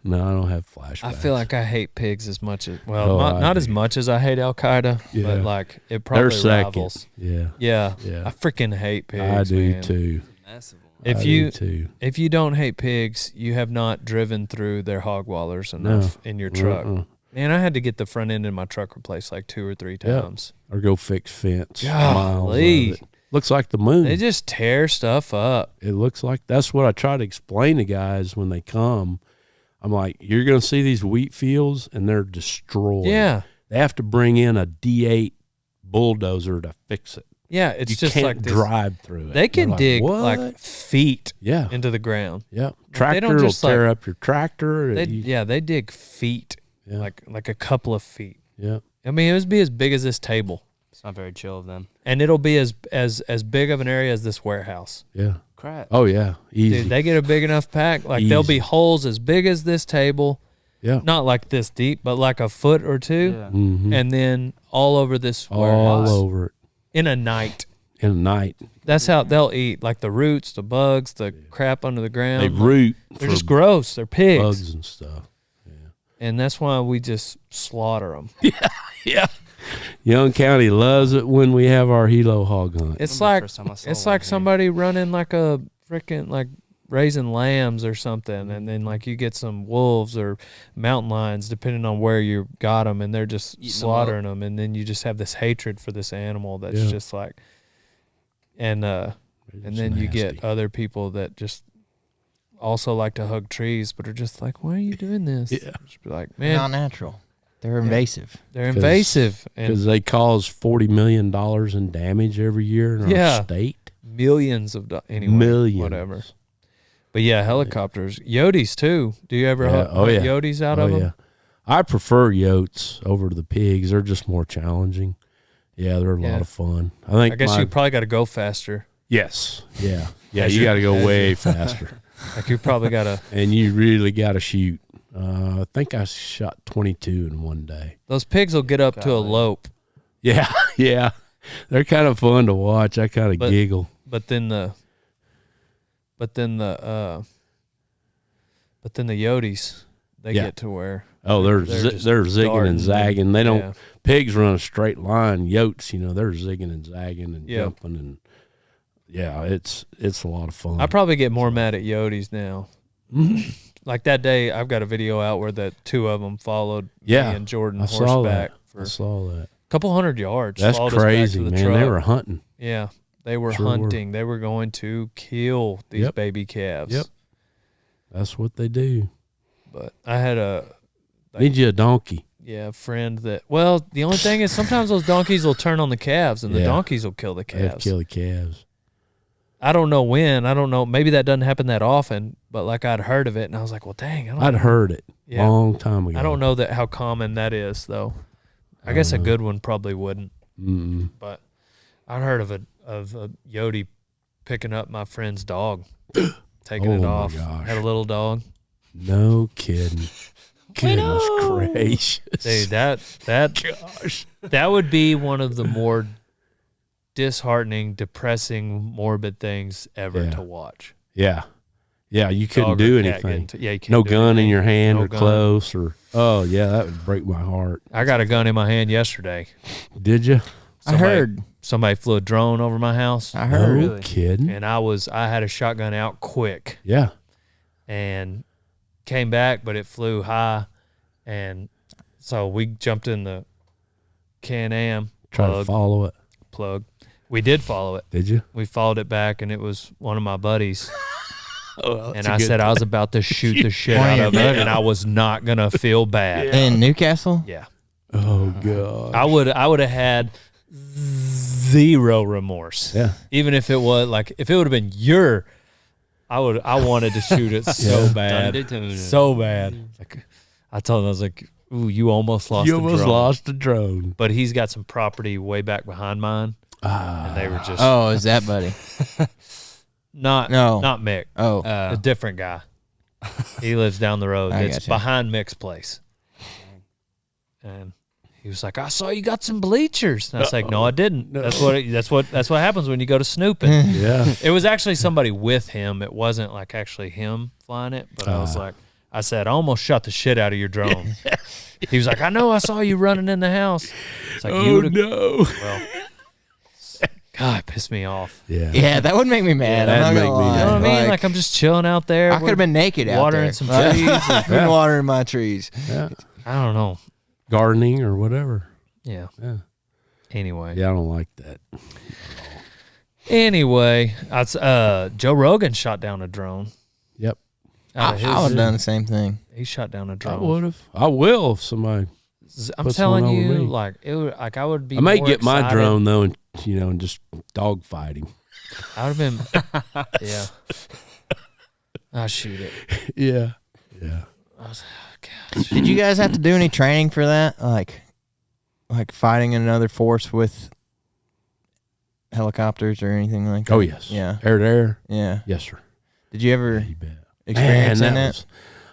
I don't have flashbacks. I feel like I hate pigs as much as not as much as I hate Al Qaeda, but like it probably rivals. Yeah. I freaking hate pigs. I do man. too. Massive one. If you don't hate pigs, you have not driven through their hog wallers enough in your truck. Man, I had to get the front end of my truck replaced like 2 or 3 times. Or go fix fence. Golly. Miles of it. Looks like the moon. They just tear stuff up. It looks like that's what I try to explain to guys when they come. I'm like, you're going to see these wheat fields and they're destroyed. Yeah. They have to bring in a D8 bulldozer to fix it. Yeah, it's you just can't like this. drive through it. They can They're dig "What?" like feet into the ground. Yeah. They Tractor don't will just tear up your tractor. They dig feet, like a couple of feet. Yeah. I mean, it would be as big as this table. It's not very chill of them. And it'll be as big of an area as this warehouse. Yeah. Crap. Oh, yeah. Easy. Dude, they get a big enough pack. Like, there'll be holes as big as this table. Yeah. Not like this deep, but like a foot or two. Yeah. Mm-hmm. And then all over this warehouse. All over it. In a night. In a night. That's how they'll eat. Like the roots, the bugs, the crap under the ground. They root. They're just gross. They're pigs. Bugs and stuff. Yeah. And that's why we just slaughter them. Yeah. Young County loves it when we have our Helo hog hunt. It's like somebody running like a freaking like raising lambs or something, and then like you get some wolves or mountain lions, depending on where you got them, and they're just Eating slaughtering them, and then you just have this hatred for this animal that's just like, and then you get other people that just also like to hug trees, but are just like, why are you doing this? Yeah. Just be like, man, not natural. They're invasive. They're invasive because they cause $40 million in damage every year in our state. Millions of anyway, millions, whatever. But yeah, helicopters, Yotes too. Do you ever hunt Yotes out of them? Yeah, I prefer Yotes over the pigs. They're just more challenging. Yeah, they're a lot of fun. I guess you probably got to go faster. Yes. Yeah. Yeah. You got to go way faster. Like you probably got to, and you really got to shoot. I think I shot 22 in one day. Those pigs will get up to a lope. Yeah, yeah. They're kind of fun to watch. I kind of giggle. But then the Yotes, they get to where they're zigging and zagging. They don't. Pigs run a straight line. Yotes, they're zigging and zagging and jumping and it's a lot of fun. I probably get more mad at Yotes now. Like that day, I've got a video out where the two of them followed me and Jordan horseback. I saw that. A couple 100 yards. That's crazy, man. Truck. They were hunting. Yeah, they were hunting. They were going to kill these baby calves. Yep. That's what they do. But I had need you a donkey. Yeah, a friend that. Well, the only thing is sometimes those donkeys will turn on the calves, and the donkeys will kill the calves. They'll kill the calves. I don't know when. I don't know. Maybe that doesn't happen that often, but like I'd heard of it, and I was like, well, dang. I'd heard it long time ago. I don't know how common that is, though. I guess a good one probably wouldn't. But I heard of a Yote picking up my friend's dog, taking it off. Gosh. Had a little dog. No kidding. Goodness gracious. Dude, that would be one of the more disheartening, depressing, morbid things ever to watch. Yeah. Yeah, you couldn't do anything. You can't no gun in your hand or close or that would break my heart. I got a gun in my hand yesterday. Did you? I heard somebody flew a drone over my house. I heard. No kidding. And I had a shotgun out quick. Yeah. And came back, but it flew high, and so we jumped in the Can-Am. Try to follow it. We did follow it. Did you? We followed it back, and it was one of my buddies. And I said I was about to shoot the shit out of it, and I was not gonna feel bad. In Newcastle? Yeah. Oh god. I would have had zero remorse. Yeah. Even if it was if it would have been I wanted to shoot it so bad. So bad. Like, I told him, I was like, ooh, you almost lost the drone. You almost lost the drone. But he's got some property way back behind mine. And they were just... Oh, is that buddy? Not Mick. Oh. A different guy. He lives down the road. It's behind Mick's place. And he was like, I saw you got some bleachers. And I was like, no, I didn't. No. That's what happens when you go to snooping. Yeah. It was actually somebody with him. It wasn't like actually him flying it. But I said, I almost shot the shit out of your drone. He was like, I know, I saw you running in the house. It's like, no. Well, God, it pissed me off. Yeah. Yeah, that would make me mad. I'm not gonna lie. You know what I mean? Like I'm just chilling out there. I could have been naked out there. Watering some trees. I've been watering my trees. Yeah. I don't know. Gardening or whatever. Yeah. Anyway. Yeah, I don't like that. Anyway, Joe Rogan shot down a drone. Yep. I would have done the same thing. He shot down a drone. I would have. I will if somebody. I'm telling you, I would be. I may more get excited. my drone though, and just dog fight him. I would have been. Yeah. I'll shoot it. Yeah. Gosh. Did you guys have to do any training for that? Like fighting in another force with helicopters or anything like that? Oh, yes. Yeah. Air to air? Yeah. Yes, sir. Did you ever You bet. experience that?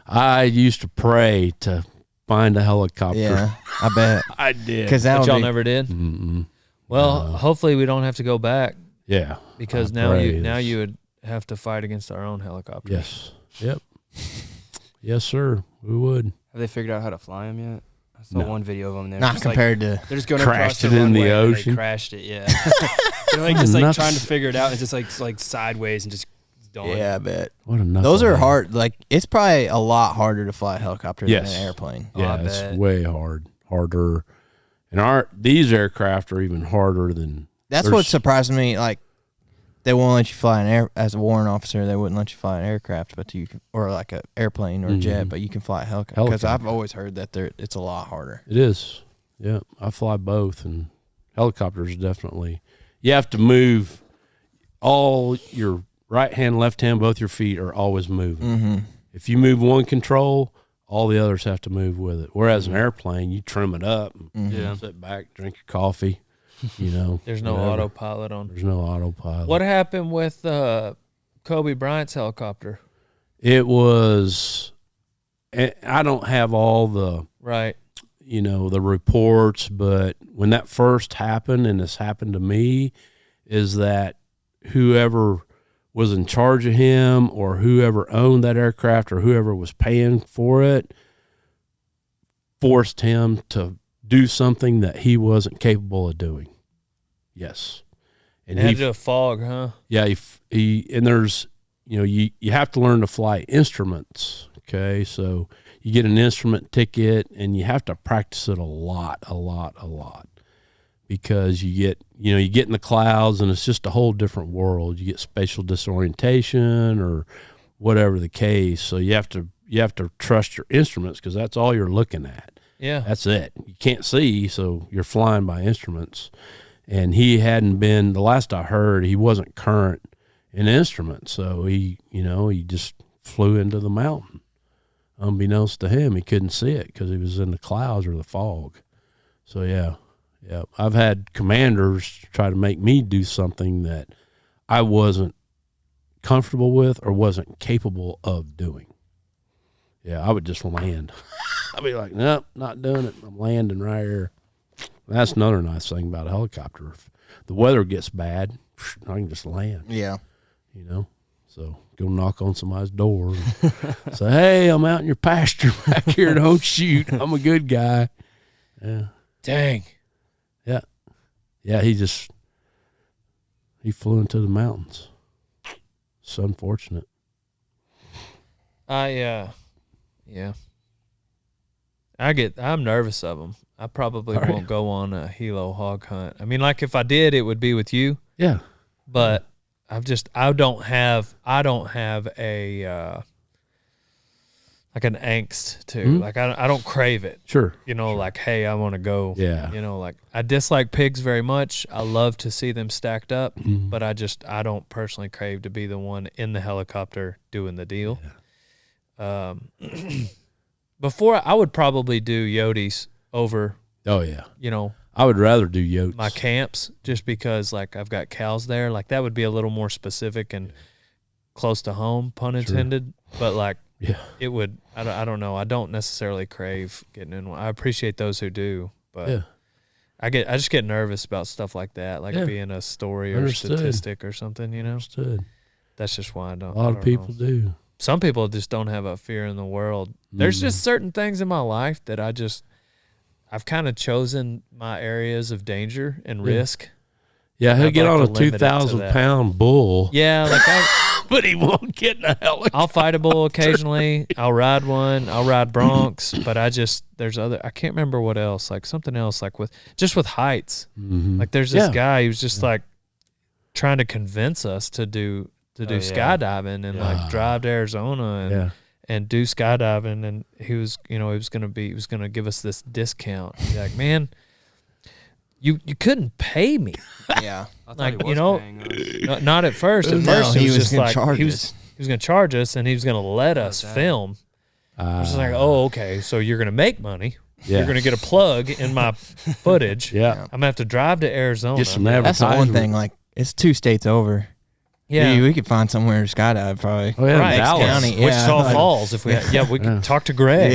I used to pray to find a helicopter. Yeah, I bet. I did. Because But y'all never did? Mm-mm. Well, hopefully we don't have to go back. Yeah. Because now you would have to fight against our own helicopters. Yes. Yep. Yes, sir. We would. Have they figured out how to fly them yet? I saw one video of them. They're not just compared to they're just going crashed across the it in the runway and ocean. They crashed it. Yeah. They're just trying to figure it out. And it's just like sideways and just done. Yeah, I bet. What a Those are knucklehead. hard. Like, it's probably a lot harder to fly a helicopter Yes. than an airplane. Yeah, I it's bet. way harder. And these aircraft are even harder than. That's what surprised me. Like, they won't let you fly as a warrant officer. They wouldn't let you fly an aircraft, but you can, or like an airplane or a jet, but you can fly a helicopter. Because I've always heard that it's a lot harder. It is. Yeah, I fly both, and helicopters definitely. You have to move all your right hand, left hand, both your feet are always moving. Mm-hmm. If you move one control, all the others have to move with it. Whereas an airplane, you trim it up, Yeah. sit back, drink your coffee. You know, There's no whatever. autopilot on. There's no autopilot. What happened with Kobe Bryant's helicopter? It was. I don't have all the Right. the reports, but when that first happened, and this happened to me, is that whoever was in charge of him or whoever owned that aircraft or whoever was paying for it forced him to do something that he wasn't capable of doing. Yes. And It had to do a fog, huh? yeah, he and there's, you have to learn to fly instruments. Okay. So you get an instrument ticket and you have to practice it a lot, because you get in the clouds and it's just a whole different world. You get spatial disorientation or whatever the case. So you have to trust your instruments, because that's all you're looking at. Yeah. That's it. You can't see, so you're flying by instruments. And he hadn't been, the last I heard, he wasn't current in instruments. So he just flew into the mountain. Unbeknownst to him, he couldn't see it because he was in the clouds or the fog. So, yeah. I've had commanders try to make me do something that I wasn't comfortable with or wasn't capable of doing. Yeah, I would just land. I'd be like, nope, not doing it. I'm landing right here. That's another nice thing about a helicopter. If the weather gets bad, I can just land. Yeah. So go knock on somebody's door and say, hey, I'm out in your pasture back here. Don't shoot. I'm a good guy. Yeah. Dang. Yeah. Yeah, he flew into the mountains. It's unfortunate. Yeah. I'm nervous of them. I probably won't go on a Helo hog hunt. I mean, like if I did, it would be with you. Yeah. But I don't have a like an angst to like I don't crave it. Sure. Like, hey, I want to go. Yeah. Like I dislike pigs very much. I love to see them stacked up, but I don't personally crave to be the one in the helicopter doing the deal. Yeah. Before I would probably do Yotes over. Oh yeah. I would rather do Yotes. My camps, just because like I've got cows there. Like that would be a little more specific and close to home, pun intended. But like it would. I don't know. I don't necessarily crave getting in one. I appreciate those who do, but I just get nervous about stuff like that, like being a story or statistic or something. Understood. That's just why I don't. A lot of people do. Some people just don't have a fear in the world. There's just certain things in my life that I've kind of chosen my areas of danger and risk. Yeah, he'll get on a 2,000-pound bull. Yeah, like but he won't get in a helicopter. I'll fight a bull occasionally. I'll ride one. I'll ride broncs. But there's other. I can't remember what else. Like something else. Like with heights. Mm-hmm. Like there's this guy who's just like trying to convince us to do skydiving and like drive to Arizona and do skydiving, and he was gonna give us this discount. He's like, man, you couldn't pay me. Yeah. Like not at first. At first he was was just gonna like charge he us. was gonna charge us, and he was gonna let us film. I was like, oh, okay, so you're gonna make money. Yeah. You're gonna get a plug in my footage. Yeah. I'm gonna have to drive to Arizona. Get some That's the one advertisement. thing. Like, it's 2 states over. Yeah. We could find somewhere to skydive probably. Oh, yeah, Right. Dallas. County. Wichita Falls. If we we can talk to Greg.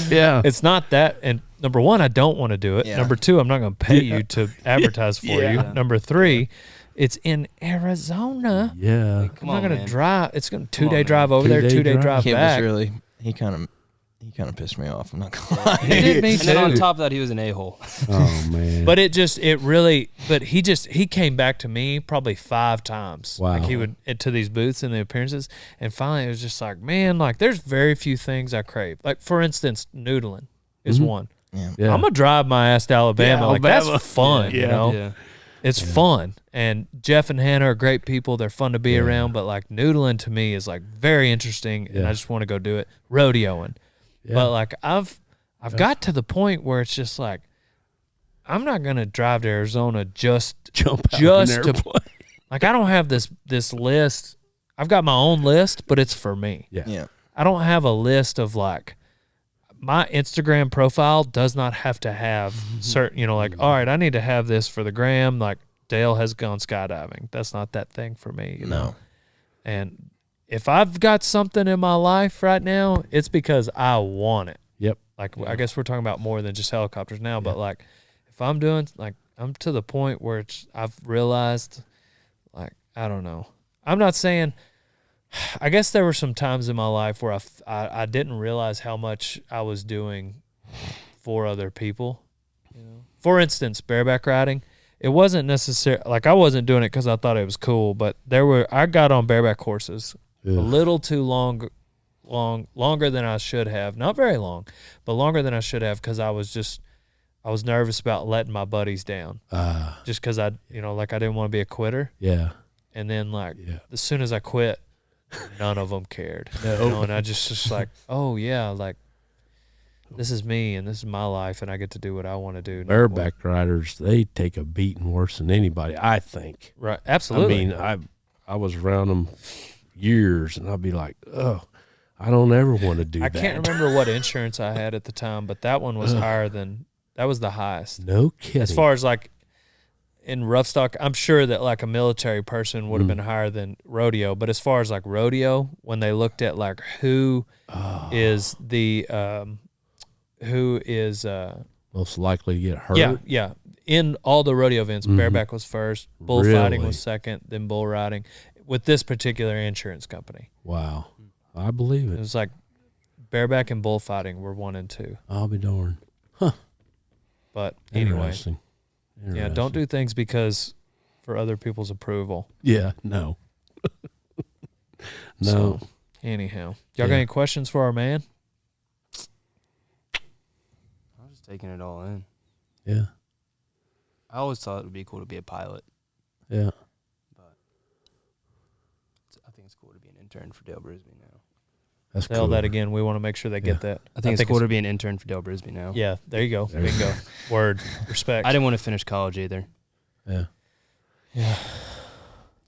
Yeah. It's not that. And number one, I don't want to do it. Yeah. Number two, I'm not going to pay you to advertise for you. Yeah. Number three, it's in Arizona. Yeah. I'm not going to drive. It's going to 2-day drive over there, 2-day 2-day drive. drive Kid back. was he kind of He kind of pissed me off. I'm not gonna lie. He did me And then on too. top of that, he was an a-hole. Oh man. But he came back to me probably 5 times. Wow. Like he would to these booths and the appearances, and finally it was just like, man, like there's very few things I crave. Like for instance, noodling is one. Yeah. Yeah. I'm gonna drive my ass to Alabama. Yeah, Like Alabama. that's fun, you know. Yeah. It's fun, and Jeff and Hannah are great people. They're fun to be around, but like noodling to me is like very interesting, and I just want to go do it. Rodeoing, but like I've got to the point where it's just like I'm not gonna drive to Arizona just Jump out just of an to like I don't have this list. I've got my own list, but it's for me. Yeah. I don't have a list of like my Instagram profile does not have to have certain, you know, like, all right, I need to have this for the gram. Like Dale has gone skydiving. That's not that thing for me, you know? And if I've got something in my life right now, it's because I want it. Yep. Like, I guess we're talking about more than just helicopters now, but like if I'm doing, like, I'm to the point where I've realized, like, I don't know. I'm not saying, I guess there were some times in my life where I didn't realize how much I was doing for other people. You know, for instance, bareback riding. It wasn't necessary. Like I wasn't doing it because I thought it was cool, but I got on bareback horses a little too longer than I should have. Not very long, but longer than I should have because I was nervous about letting my buddies down. Just because I didn't want to be a quitter. Yeah. And then as soon as I quit, none of them cared. You know, and I just like, oh yeah, like this is me and this is my life and I get to do what I want to do. Bareback riders, they take a beating worse than anybody, I think. Right, absolutely. I mean, I was around them years and I'd be like, oh, I don't ever want to do that. I can't remember what insurance I had at the time, but that one was that was the highest. No kidding. As far as like in rough stock, I'm sure that like a military person would have been higher than rodeo. But as far as like rodeo, when they looked at like who is most likely to get hurt. Yeah. In all the rodeo events, bareback was first, bullfighting was second, then bull riding. With this particular insurance company, Wow, I believe it it. was like bareback and bullfighting were 1 and 2. I'll be darned. But anyway. Interesting. Yeah, don't do things because for other people's approval. Yeah, no. No. So, anyhow, y'all got any questions for our man? I was just taking it all in. Yeah. I always thought it would be cool to be a pilot, Yeah. but I think it's cool to be an intern for Dale Brisby now. That's Tell cool. that again. We want to make sure they get that. I think it's cool to be an intern for Dale Brisby now. Yeah, there you go. Bingo. Word. Respect. I didn't want to finish college either. Yeah. Yeah.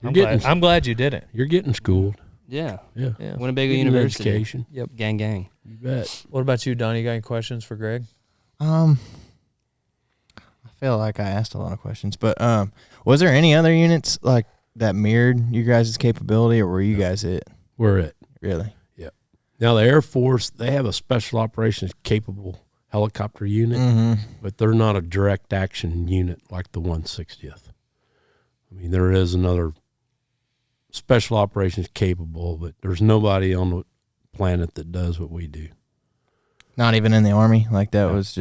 You're I'm glad you did it. You're getting schooled. Yeah. Yeah. Yeah. Winnebago Getting an University. education. Yep. Gang, gang. You bet. What about you, Donnie? You got any questions for Greg? I feel like I asked a lot of questions, but was there any other units like that mirrored you guys' capability, or were you guys it? We're it. Really? Now, the Air Force, they have a special operations capable helicopter unit, but they're not a direct action unit like the 160th. I mean, there is another special operations capable, but there's nobody on the planet that does what we do. Not even in the Army? Like that was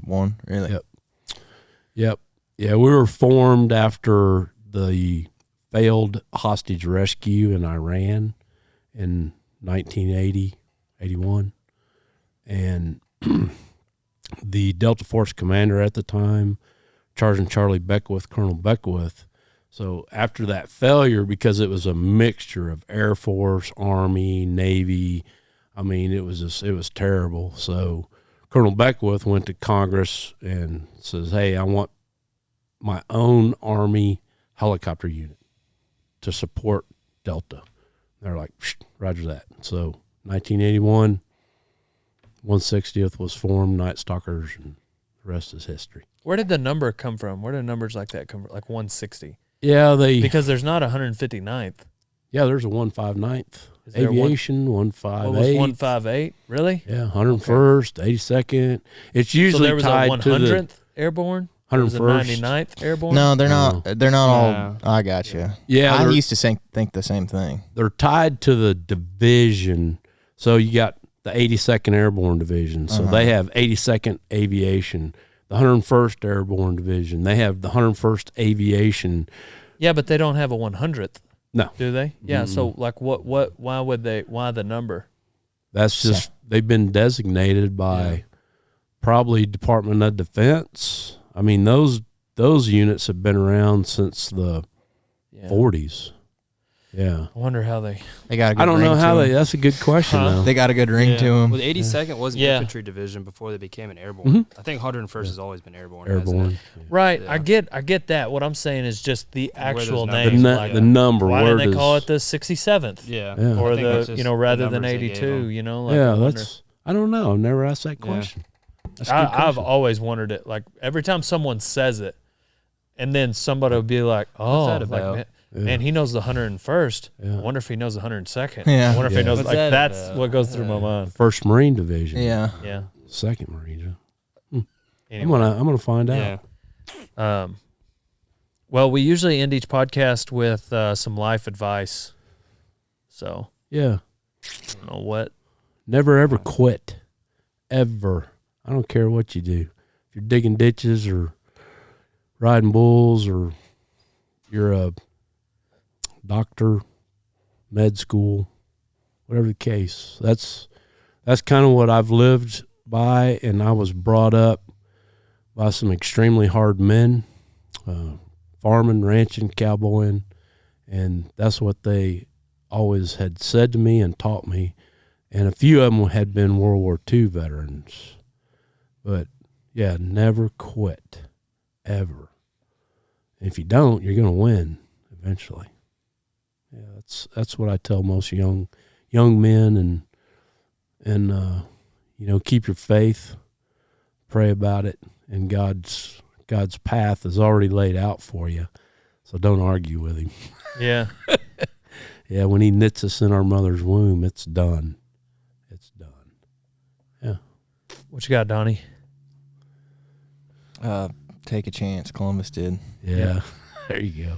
one, really? Yep. Yeah, we were formed after the failed hostage rescue in Iran in 1980, 81. And the Delta Force commander at the time, Sergeant Charlie Beckwith, Colonel Beckwith. So after that failure, because it was a mixture of Air Force, Army, Navy, I mean, it was terrible. So Colonel Beckwith went to Congress and says, hey, I want my own Army helicopter unit to support Delta. They're like, roger that. So 1981, 160th was formed, Night Stalkers, and the rest is history. Where did the number come from? Where did numbers like that come from? Like 160? Yeah, because there's not a 159th. Yeah, there's a 159th. Aviation, 158. What was 158? Really? Yeah, 101st, 82nd. It's usually so there was tied a 100th to the airborne? 101st. 99th airborne? No, they're not. They're not No. all. I got you. Yeah, I used to think the same thing. they're tied to the division. So you got the 82nd Airborne Division. So they have 82nd Aviation, the 101st Airborne Division. They have the 101st Aviation. Yeah, but they don't have a 100th. No. Do they? Yeah. So like, why would they? Why the number? That's just they've been designated by probably Department of Defense. I mean, those units have been around since the 40s. Yeah. I wonder how they got a good I don't ring know how to they. them. That's a good question, though. They got a good ring to them. Well, the 82nd was an infantry division before they became an airborne. I think 101st has always been airborne. Airborne. Right. Yeah. I get that. What I'm saying is just the actual numbers- name. The number. Why where didn't they does- call it the 67th? Yeah. Or I think that's the just rather the than numbers they gave 82. them. You know. Like, Yeah, I wonder. that's. I don't know. I've never asked that question. That's a good I've question. always wondered it. Like every time someone says it, and then somebody will be like, "Oh, that like, about? man, he knows the 101st. Yeah. I wonder if he knows the 102nd. Yeah. I wonder if he knows. What's Like that that's about? what goes through my mind. 1st Marine Division. Yeah. Yeah. 2nd Marine. Anyway. I'm gonna find out. Yeah. Well, we usually end each podcast with some life advice. So Yeah. I don't know what. Never ever quit. Ever. I don't care what you do. If you're digging ditches or riding bulls or you're a doctor, med school, whatever the case. That's kind of what I've lived by, and I was brought up by some extremely hard men, farming, ranching, cowboying, and that's what they always had said to me and taught me. And a few of them had been World War II veterans. But, yeah, never quit, ever. And if you don't, you're going to win eventually. Yeah, that's what I tell most young men, and keep your faith, pray about it, and God's path is already laid out for you. So don't argue with him. Yeah. Yeah, when he knits us in our mother's womb, it's done. It's done. Yeah. What you got, Donnie? Take a chance. Columbus did. Yeah. There you go.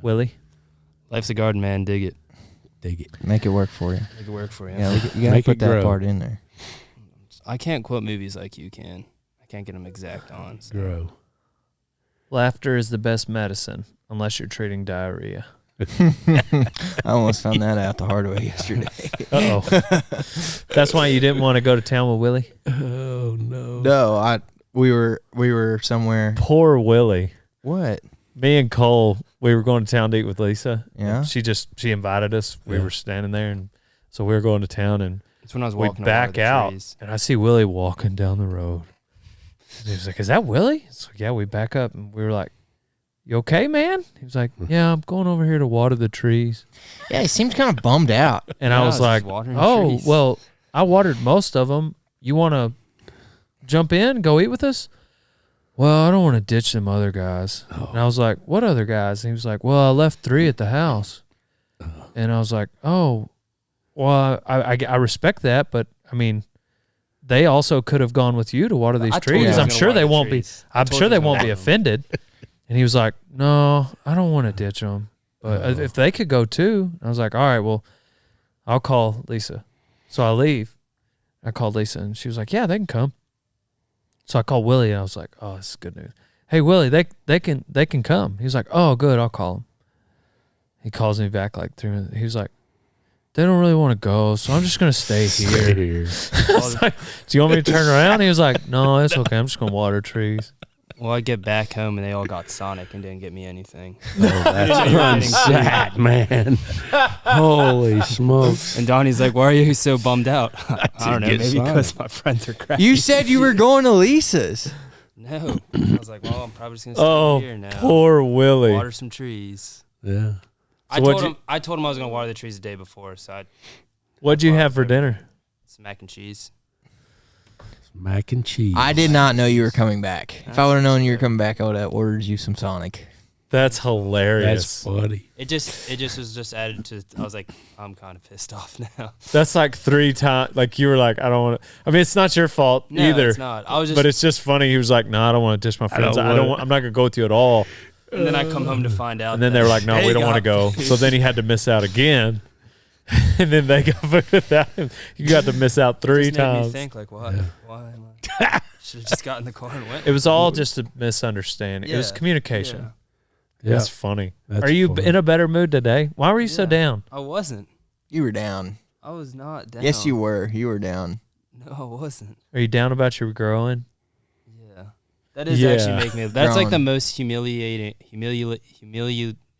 Willie? Life's a garden, man. Dig it. Dig it. Make it work for you. Make it work for you. Yeah, you gotta Make put it that grow. part in there. I can't quote movies like you can. I can't get them exact on. So. Grow. Laughter is the best medicine, unless you're treating diarrhea. I almost found that out the hard way yesterday. Uh-oh. That's why you didn't want to go to town with Willie? Oh no. No, we were somewhere. Poor Willie. What? Me and Cole, we were going to town to eat with Lisa. Yeah. She invited us. We Yeah. were standing there, and so we were going to town, and It's when I was we walking back out, trees. and I see Willie walking down the road. And he was like, "Is that Willie?" So yeah, we back up, and we were like, "You okay, man?" He was like, "Yeah, I'm going over here to water the trees." Yeah, he seems kind of bummed out. And Yeah, I I was was like, just watering "Oh, trees." well, I watered most of them. You want to jump in, go eat with us?" "Well, I don't want to ditch them other guys." And I was like, "What other guys?" And he was like, "Well, I left 3 at the house." And I was like, "Oh, well, I respect that, but I mean, they also could have gone with you to water these I told you I trees. was I'm gonna sure water they the won't be. trees. I I'm told sure you I they was won't gonna be water them. offended." And he was like, "No, I don't want to ditch them, but if they could go too." I was like, "All right, well, I'll call Lisa." So I leave. I called Lisa, and she was like, "Yeah, they can come." So I called Willie, and I was like, "Oh, this is good news. Hey, Willie, they can come." He was like, "Oh, good, I'll call them." He calls me back like 3 minutes. He was like, "They don't really want to go, so I'm just gonna stay here." I was like, "Do you want me to turn around?" He was like, "No, it's okay. I'm just gonna water trees." Well, I get back home and they all got Sonic and didn't get me anything. Oh, that's sad, man. Holy smokes. And Donnie's like, "Why are you so bummed out?" I don't know, get maybe Sonic. because my friends are crappy. You said you were going to Lisa's. No. I was like, well, I'm probably just going to stay Oh, here now. poor Willie. Water some trees. Yeah. I what'd told him I was going to water the trees the day before, so I What'd you have for dinner? some mac and cheese. Mac and cheese. I did not know you were coming back. If I would have known you were coming back, I would have ordered you some Sonic. That's hilarious. That's funny. It just was just added to. I was like, I'm kind of pissed off now. That's like 3 times. Like you were like, I don't want to. I mean, it's not your fault No, either. it's not. I was just. But it's just funny. He was like, "No, I don't want to dish my friends. I'm not gonna go with you at all." and then I come home to find out. And then that they were like, "No, we don't want to got go." So then he had to miss out again. and then they got without him. You got to miss out 3 Just made times. me think like, why am I? Should have just got in the car and went. It was all just a misunderstanding. It was communication. Yeah. That's funny. That's Are you funny. in a better mood today? Why were you so down? I wasn't. You were down. I was not down. Yes, you were. You were down. No, I wasn't. Are you down about your growing? Yeah. That is actually making me. That's like the most humiliating.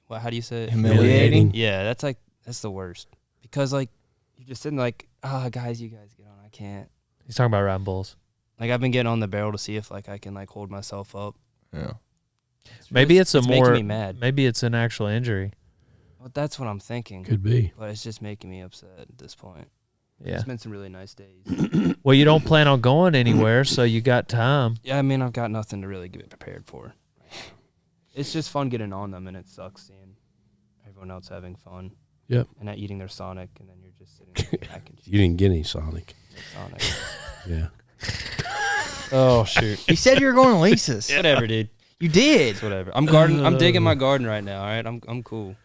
What? How do you say it? Humiliating? Yeah, that's the worst. Because like you're just sitting like, guys, you guys get on. I can't. He's talking about riding bulls. Like I've been getting on the barrel to see if like I can like hold myself up. Yeah. Maybe it's making me mad. Maybe it's an actual injury. Well, that's what I'm thinking. Could be. But it's just making me upset at this point. Yeah. It's been some really nice days. Well, you don't plan on going anywhere, so you got time. Yeah, I mean, I've got nothing to really get prepared for. It's just fun getting on them, and it sucks seeing everyone else having fun. Yep. And not eating their Sonic, and then you're just sitting there mac and cheese. You didn't get any Sonic. Sonic. Yeah. Oh shoot! You said you were going to Lisa's. Whatever, dude. You did. It's whatever. I'm digging my garden right now. All right, I'm cool.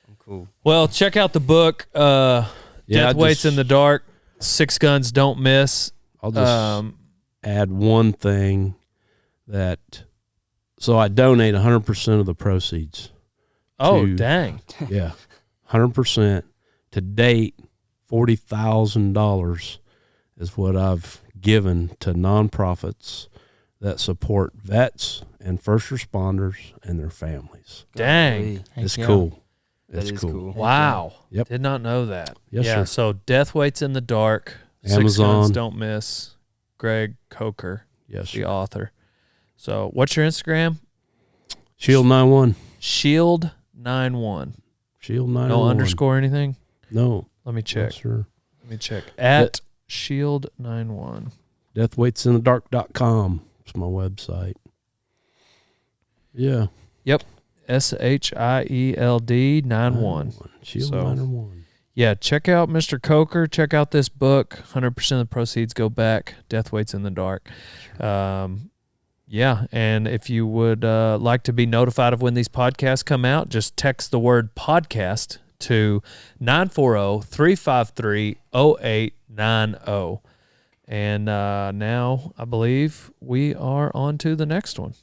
I'm cool. Well, check out the book. Death Waits in the Dark. 6 Guns Don't Miss. I'll just add one thing so I donate 100% of the proceeds. Oh, dang. Yeah. 100%. To date, $40,000 is what I've given to nonprofits that support vets and first responders and their families. Dang. It's cool. That It's is cool. cool. Wow. Yep. Did not know that. Yes, yeah, sir. so Death Waits in the Dark. 6 Amazon. Guns Don't Miss. Greg Coker, Yes, the sir. author. So what's your Instagram? Shield 91. Shield91. Shield 91. No underscore anything? No. Let me check. Yes, sir. Let me check. At Shield91. Deathwaitsinthedark.com. It's my website. Yeah. Yep. SHIELD 91. Shield So- 91. Yeah, check out Mr. Coker. Check out this book. 100% of the proceeds go back. Death Waits in the Dark. Yeah, and if you would like to be notified of when these podcasts come out, just text the word podcast to 940-353-0890. And now I believe we are on to the next one.